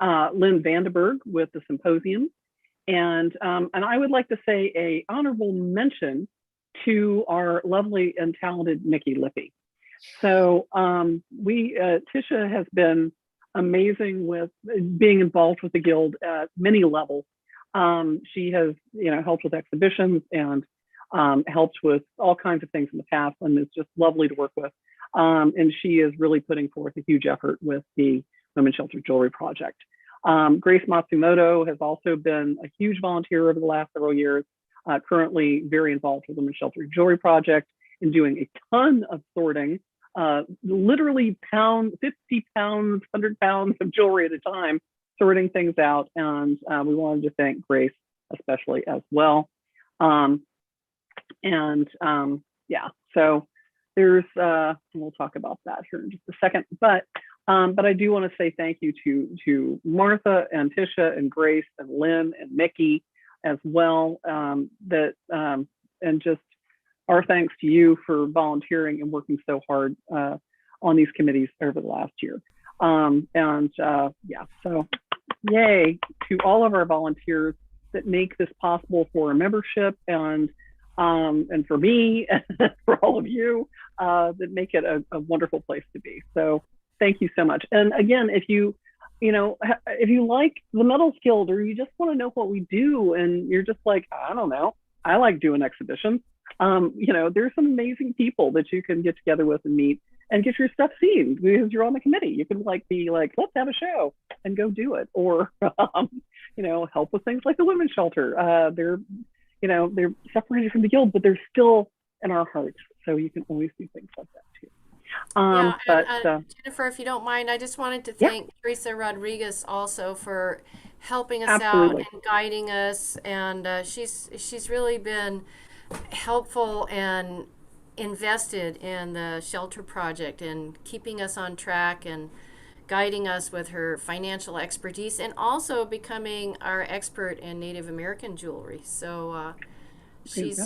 Lynn Vandenberg with the Symposium, and I would like to say a honorable mention to our lovely and talented Nikki Lippy. So Tisha has been amazing with being involved with the Guild at many levels. She has helped with exhibitions and helped with all kinds of things in the past, and it's just lovely to work with. And she is really putting forth a huge effort with the Women's Shelter Jewelry Project. Grace Matsumoto has also been a huge volunteer over the last several years, currently very involved with the Women's Shelter Jewelry Project and doing a ton of sorting, literally 50 pounds, 100 pounds of jewelry at a time, sorting things out. And we wanted to thank Grace especially as well. So there's, we'll talk about that here in just a second, but I do want to say thank you to Martha and Tisha and Grace and Lynn and Mickey as well, and just our thanks to you for volunteering and working so hard on these committees over the last year. So yay to all of our volunteers that make this possible for our membership and for me and for all of you that make it a wonderful place to be. So thank you so much. And again, if you like the Metals Guild, or you just want to know what we do and you're just like, I don't know, I like doing exhibitions, there's some amazing people that you can get together with and meet and get your stuff seen because you're on the committee. You can be like, let's have a show and go do it, or help with things like the women's shelter. They're separated from the guild, but they're still in our hearts. So you can always do things like that too. Jennifer, if you don't mind, I just wanted to Yeah. thank Teresa Rodriguez also for helping us Absolutely. out and guiding us, and she's really been helpful and invested in the shelter project and keeping us on track and guiding us with her financial expertise and also becoming our expert in Native American jewelry. So she's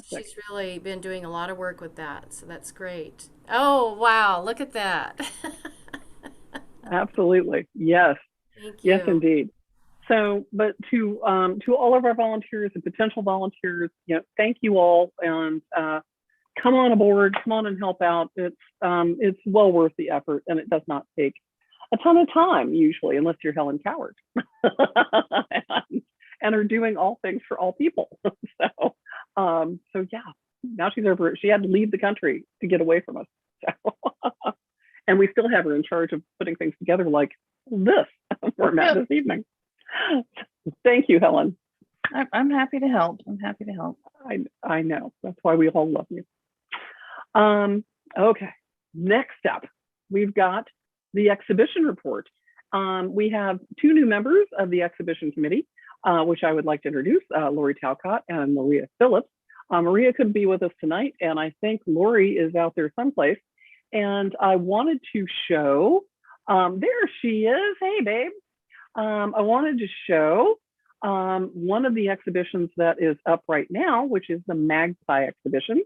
really been doing a lot of work with that. So that's great. Oh, wow. Look at that. Absolutely. Yes. Thank you. Yes, indeed. So, but to all of our volunteers and potential volunteers, thank you all, and come on aboard, come on and help out. It's well worth the effort, and it does not take a ton of time usually, unless you're Helen Coward and are doing all things for all people. So yeah, now she's over it. She had to leave the country to get away from us. So, and we still have her in charge of putting things together like this format this evening. Thank you, Helen. I'm happy to help. I'm happy to help. I know. That's why we all love you. Okay, next up, we've got the exhibition report. We have two new members of the exhibition committee, which I would like to introduce, Lori Talcott and Maria Phillips. Maria couldn't be with us tonight, and I think Lori is out there someplace. And I wanted to show, there she is. Hey, babe. I wanted to show one of the exhibitions that is up right now, which is the Magpie exhibition.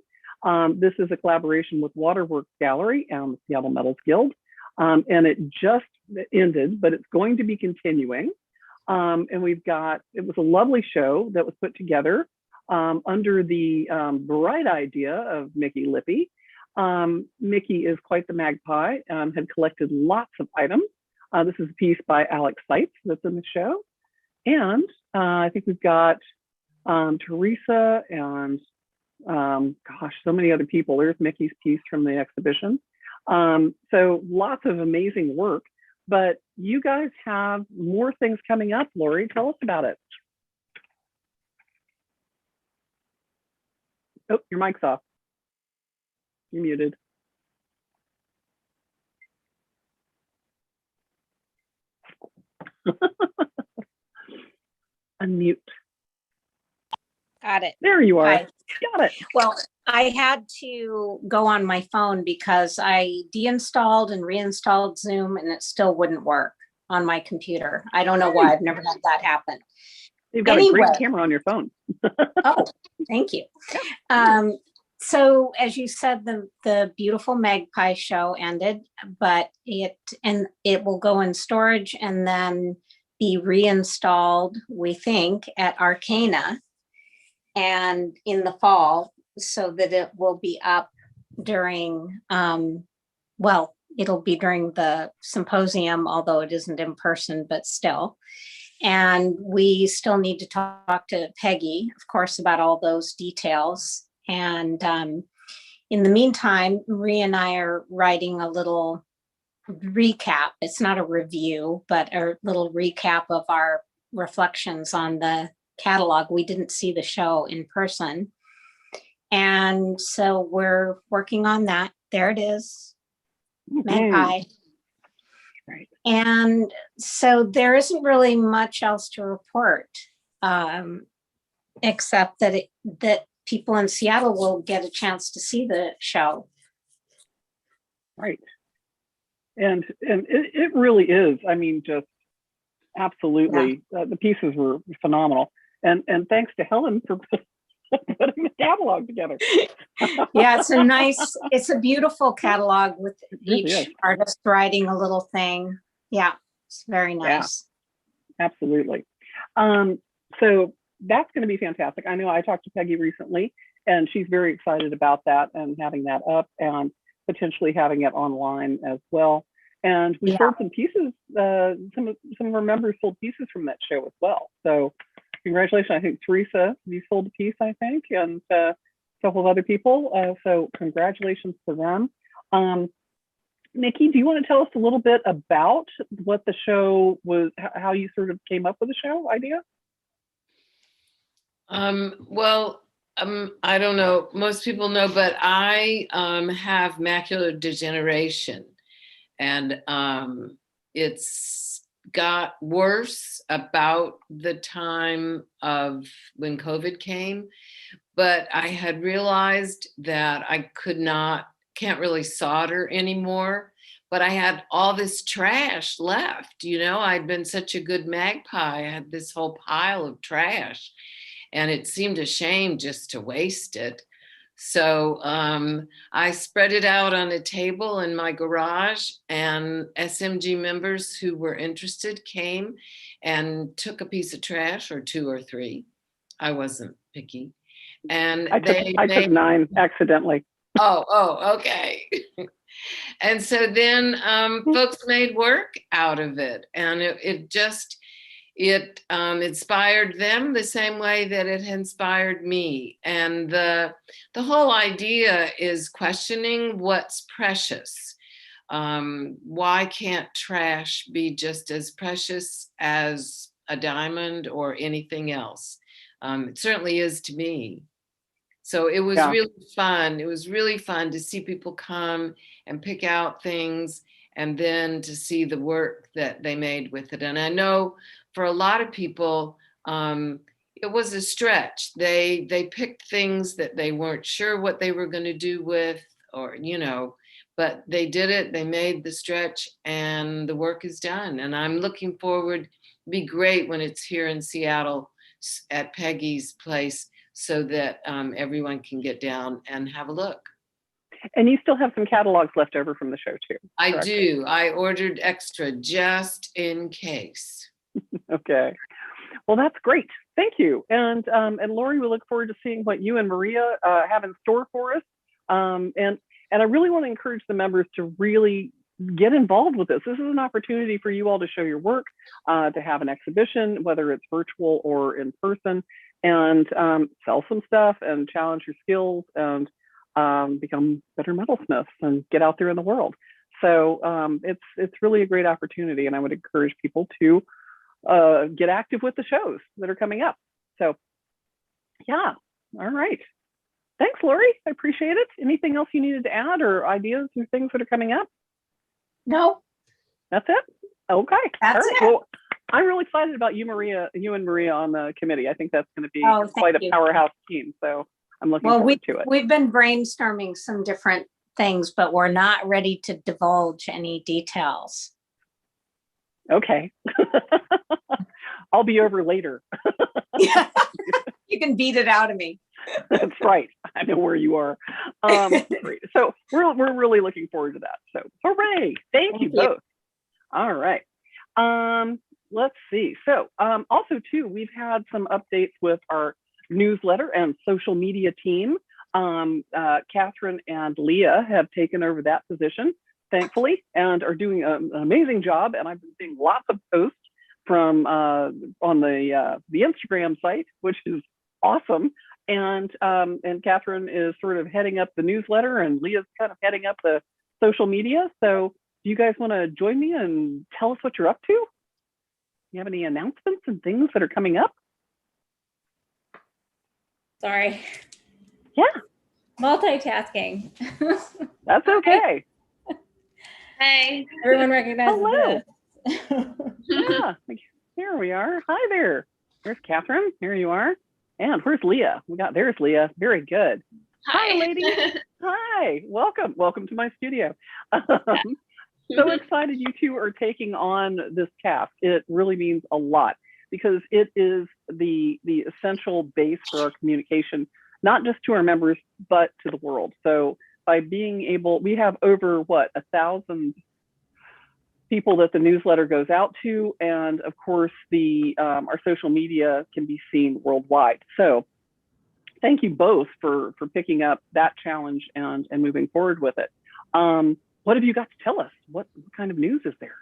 This is a collaboration with Waterworks Gallery and the Seattle Metals Guild. And it just ended, but it's going to be continuing. And it was a lovely show that was put together under the bright idea of Mickey Lippy. Mickey is quite the magpie, had collected lots of items. This is a piece by Alex Seitz that's in the show. And I think we've got Teresa and so many other people. There's Mickey's piece from the exhibition. So lots of amazing work, but you guys have more things coming up. Lori, tell us about it. Oh, your mic's off. You're muted. Unmute. Got it. There you are. Hi. Got it. Well, I had to go on my phone because I deinstalled and reinstalled Zoom and it still wouldn't work on my computer. I don't know why. I've never had that happen. You've got a great camera on your phone. Oh, thank you. So as you said, the beautiful Magpie show ended, but it will go in storage and then be reinstalled, we think, at Arcana and in the fall, so that it will be up during, it'll be during the symposium, although it isn't in person, but still. And we still need to talk to Peggy, of course, about all those details. And in the meantime, Maria and I are writing a little recap. It's not a review, but a little recap of our reflections on the catalog. We didn't see the show in person. And so we're working on that. There it is, Magpie. Right. And so there isn't really much else to report, except that people in Seattle will get a chance to see the show. Right. And it really is. I mean, just absolutely. Yeah. The pieces were phenomenal. And thanks to Helen for putting the catalog together. Yeah, it's a beautiful catalog with each artist writing a little thing. Yeah, it's very nice. Yeah, absolutely. So that's going to be fantastic. I know I talked to Peggy recently, and she's very excited about that and having that up and potentially having it online as well. And we sold some pieces. Some of our members sold pieces from that show as well. So congratulations. I think Teresa, you sold a piece, I think, and a couple of other people. So congratulations to them. Nikki, do you want to tell us a little bit about what the show was, how you sort of came up with the show idea? Well, I don't know, most people know, but I have macular degeneration, and it's got worse about the time of when COVID came, but I had realized that I can't really solder anymore, but I had all this trash left. I'd been such a good magpie. I had this whole pile of trash, and it seemed a shame just to waste it. So I spread it out on a table in my garage, and SMG members who were interested came and took a piece of trash, or 2 or 3. I wasn't picky. And I took 9 accidentally. Oh, okay. And so then folks made work out of it, and it inspired them the same way that it inspired me. And the whole idea is questioning what's precious. Why can't trash be just as precious as a diamond or anything else? It certainly is to me. So it was really fun. It was really fun to see people come and pick out things, and then to see the work that they made with it. And I know for a lot of people, it was a stretch. They picked things that they weren't sure what they were going to do with, or, but they did it. They made the stretch, and the work is done. And I'm looking forward. It'd be great when it's here in Seattle at Peggy's place, so that everyone can get down and have a look. And you still have some catalogs left over from the show too. I do. I ordered extra just in case. Okay. Well, that's great. Thank you. And Lori, we look forward to seeing what you and Maria have in store for us. And I really want to encourage the members to really get involved with this. This is an opportunity for you all to show your work, to have an exhibition, whether it's virtual or in person, and sell some stuff and challenge your skills, and become better metalsmiths and get out there in the world. So it's really a great opportunity, and I would encourage people to get active with the shows that are coming up. So yeah, all right. Thanks, Lori. I appreciate it. Anything else you needed to add, or ideas or things that are coming up? No. That's it? Okay. That's it. Well, I'm really excited about you and Maria on the committee. I think that's going to be quite a powerhouse team. So I'm looking forward to it. We've been brainstorming some different things, but we're not ready to divulge any details. Okay. I'll be over later. Yeah. You can beat it out of me. That's right. I know where you are. Great. So we're really looking forward to that. So hooray. Thank you both. All right. Let's see. So also too, we've had some updates with our newsletter and social media team. Catherine and Leah have taken over that position, thankfully, and are doing an amazing job. And I've been seeing lots of posts from on the Instagram site, which is awesome. And Catherine is sort of heading up the newsletter, and Leah's kind of heading up the social media. So do you guys want to join me and tell us what you're up to? You have any announcements and things that are coming up? Sorry. Yeah. Multitasking. That's okay. Hey. Everyone recognizes Hello. this. Yeah, here we are. Hi there. There's Catherine. Here you are. And where's Leah? There's Leah. Very good. Hi, lady. Hi. Welcome. Welcome to my studio. So excited you two are taking on this task. It really means a lot, because it is the essential base for our communication, not just to our members, but to the world. So by being able, we have over 1,000 people that the newsletter goes out to, and of course our social media can be seen worldwide. So thank you both for picking up that challenge and moving forward with it. What have you got to tell us? What kind of news is there?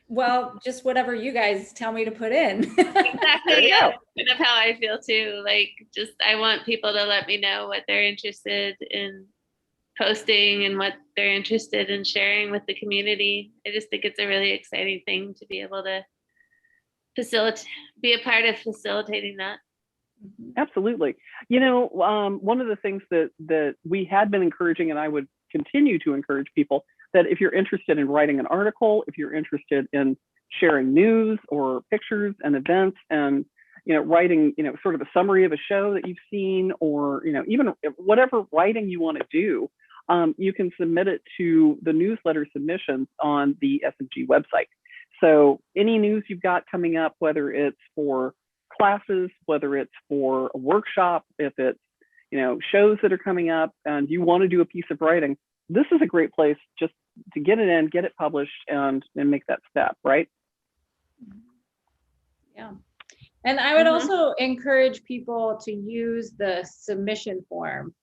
Well, just whatever you guys tell me to put in. Exactly. Yeah, kind of how I feel too. Like, I want people to let me know what they're interested in posting and what they're interested in sharing with the community. I just think it's a really exciting thing to be able to be a part of facilitating that. Absolutely. You know, one of the things that we had been encouraging, and I would continue to encourage people, that if you're interested in writing an article, if you're interested in sharing news or pictures and events, and writing sort of a summary of a show that you've seen, or even whatever writing you want to do, you can submit it to the newsletter submissions on the SMG website. So any news you've got coming up, whether it's for classes, whether it's for a workshop, if it's shows that are coming up and you want to do a piece of writing, this is a great place just to get it in, get it published, and make that step, right? Yeah. And I would also encourage people to use the submission form,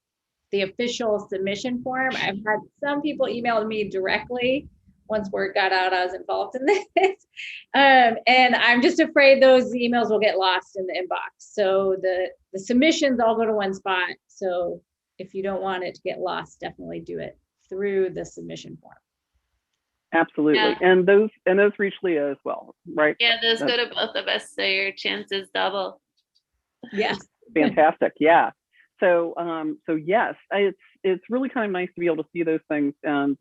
the official submission form. I've had some people email me directly. Once word got out, I was involved in this. And I'm just afraid those emails will get lost in the inbox. So the submissions all go to one spot. So if you don't want it to get lost, definitely do it through the submission form. Absolutely. Yeah. And those reach Leah as well, right? Yeah, those go to both of us, so your chances double. Yes. Fantastic. Yeah. So yes, it's really kind of nice to be able to see those things, and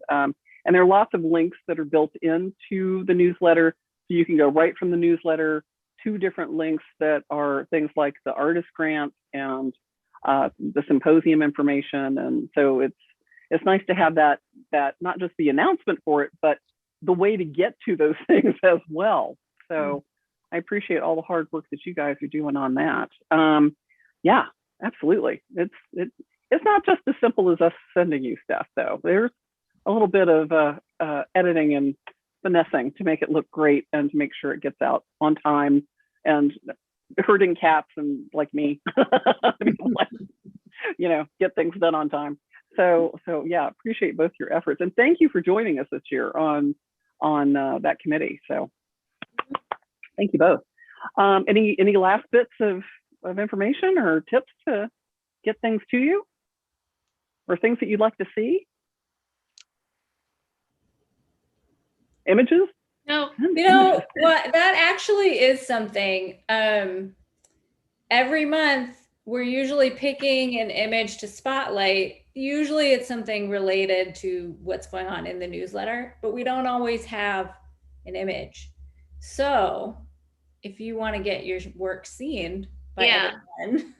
there are lots of links that are built into the newsletter, so you can go right from the newsletter to different links that are things like the artist grants and the symposium information. And so it's nice to have that not just the announcement for it, but the way to get to those things as well. So I appreciate all the hard work that you guys are doing on that. Yeah, absolutely. It's not just as simple as us sending you stuff, though. There's a little bit of editing and finessing to make it look great and to make sure it gets out on time, and herding cats and like me, get things done on time. So yeah, appreciate both your efforts, and thank you for joining us this year on that committee. So thank you both. Any last bits of information or tips to get things to you, or things that you'd like to see? Images? No. What that actually is something. Every month we're usually picking an image to spotlight. Usually it's something related to what's going on in the newsletter, but we don't always have an image. So if you want to get your work seen by everyone,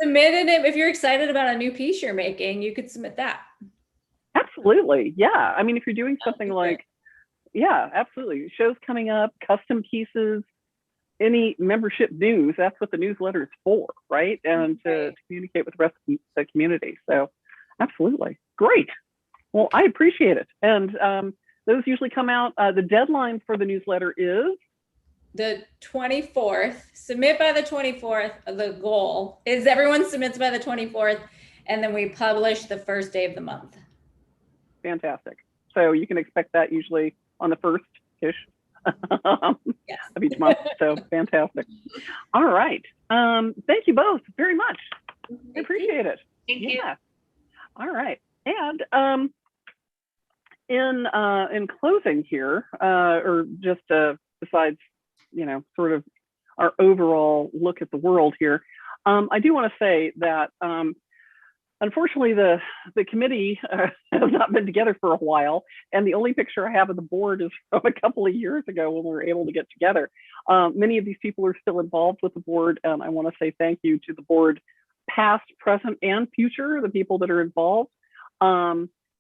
submit it. If you're excited about a new piece you're making, you could submit that. Absolutely. Yeah. I mean, if you're doing something like, yeah, absolutely. Shows coming up, custom pieces, any membership news, that's what the newsletter is for, right? And to communicate with the rest of the community. So absolutely. Great. Well, I appreciate it. And those usually come out, the deadline for the newsletter is? The 24th. Submit by the 24th. The goal is everyone submits by the 24th, and then we publish the first day of the month. Fantastic. So you can expect that usually on the first-ish of each month. So fantastic. All right. Thank you both very much. I appreciate it. Thank you. All right. And in closing here, or just besides, sort of our overall look at the world here, I do want to say that unfortunately, the committee has not been together for a while, and the only picture I have of the board is from a couple of years ago when we were able to get together. Many of these people are still involved with the board, and I want to say thank you to the board, past, present, and future, the people that are involved.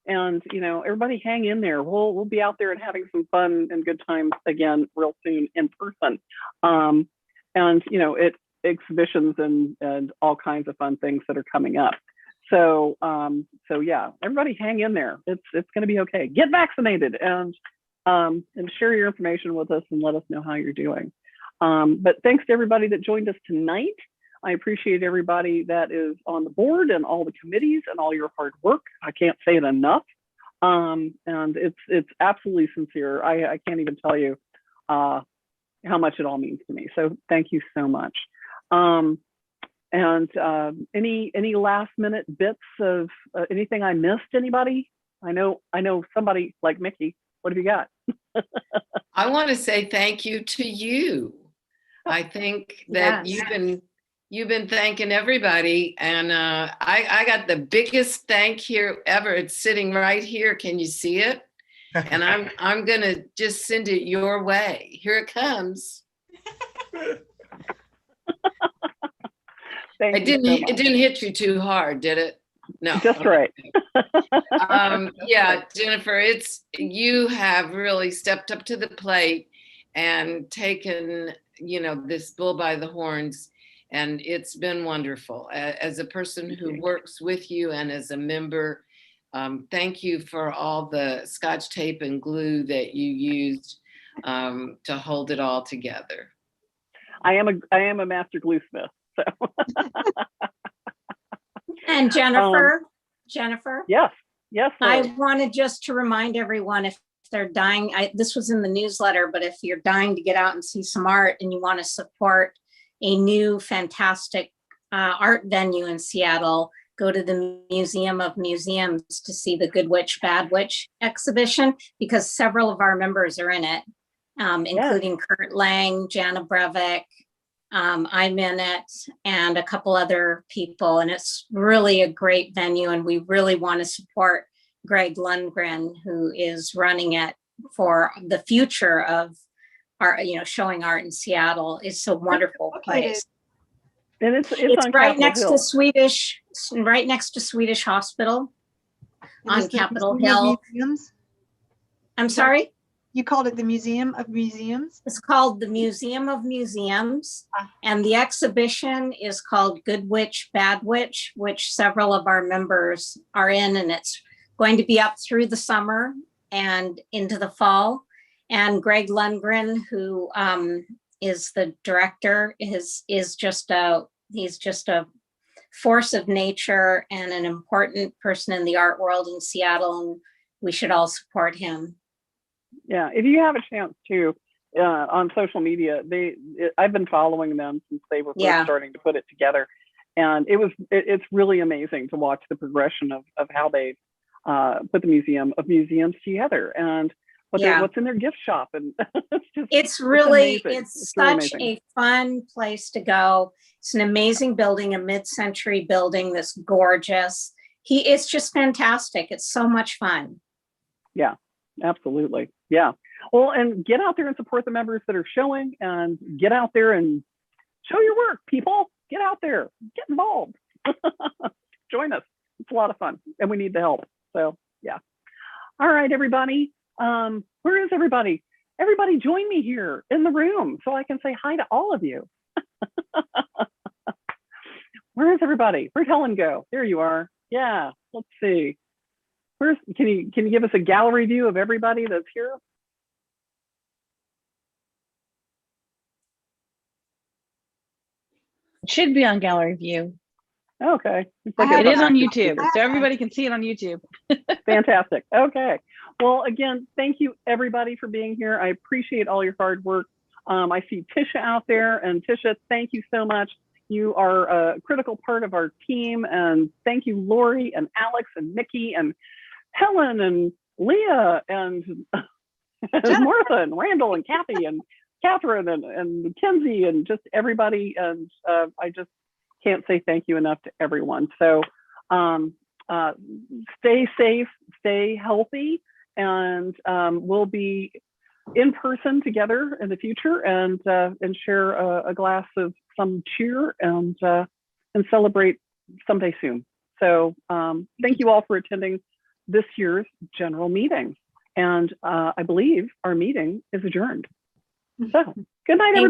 And everybody hang in there. We'll be out there and having some fun and good times again real soon in person. And exhibitions and all kinds of fun things that are coming up. So yeah, everybody hang in there. It's going to be okay. Get vaccinated and share your information with us and let us know how you're doing. But thanks to everybody that joined us tonight. I appreciate everybody that is on the board and all the committees and all your hard work. I can't say it enough. And it's absolutely sincere. I can't even tell you how much it all means to me. So thank you so much. And any last minute bits of anything I missed? Anybody? I know somebody like Mickey. What have you got? I want to say thank you to you. I think that you've been thanking everybody, and I got the biggest thank here ever. It's sitting right here. Can you see it? And I'm gonna just send it your way. Here it comes. Thank you so much. It didn't hit you too hard, did it? No. Just right. Yeah, Jennifer, you have really stepped up to the plate and taken, this bull by the horns, and it's been wonderful. As a person who works with you and as a member, thank you for all the Scotch tape and glue that you used to hold it all together. I am a master gluesmith. So. And Jennifer, Yes. I wanted just to remind everyone, if they're dying, this was in the newsletter, but if you're dying to get out and see some art and you want to support a new fantastic art venue in Seattle, go to the Museum of Museums to see the Good Witch, Bad Witch exhibition, because several of our members are in it, including Kurt Lang, Jana Brevik, I'm in it, and a couple other people, and it's really a great venue, and we really want to support Greg Lundgren, who is running it for the future of art, showing art in Seattle. It's a wonderful place. And it's on right Capitol next Hill. to Swedish Hospital on Capitol Hill. I'm sorry? You called it the Museum of Museums? It's called the Museum of Museums, and the exhibition is called Good Witch, Bad Witch, which several of our members are in, and it's going to be up through the summer and into the fall. And Greg Lundgren, who is the director, he's just a force of nature and an important person in the art world in Seattle, and we should all support him. Yeah, if you have a chance to, on social media, I've been following them since they were first starting to put it together, and it's really amazing to watch the progression of how they put the Museum of Museums together and what's in their gift shop, and it's such a fun place to go. It's an amazing building, a mid-century building that's gorgeous. It's just fantastic. It's so much fun. Yeah. Absolutely. Yeah. Well, and get out there and support the members that are showing, and get out there and show your work, people. Get out there, get involved. Join us. It's a lot of fun, and we need the help. So yeah. All right, everybody. Where is everybody? Everybody join me here in the room so I can say hi to all of you. Where is everybody? Where'd Helen go? There you are. Yeah, let's see. Can you give us a gallery view of everybody that's here? It should be on gallery view. Okay. It is on YouTube, so everybody can see it on YouTube. Fantastic. Okay. Well, again, thank you everybody for being here. I appreciate all your hard work. I see Tisha out there, and Tisha, thank you so much. You are a critical part of our team, and thank you, Lori and Alex and Mickey and Helen and Leah and Martha and Randall and Kathy and Catherine and Kenzie and just everybody. And I just can't say thank you enough to everyone. So stay safe, stay healthy, and we'll be in person together in the future and share a glass of some cheer and celebrate someday soon. So thank you all for attending this year's general meeting. And I believe our meeting is adjourned. So good night, everybody.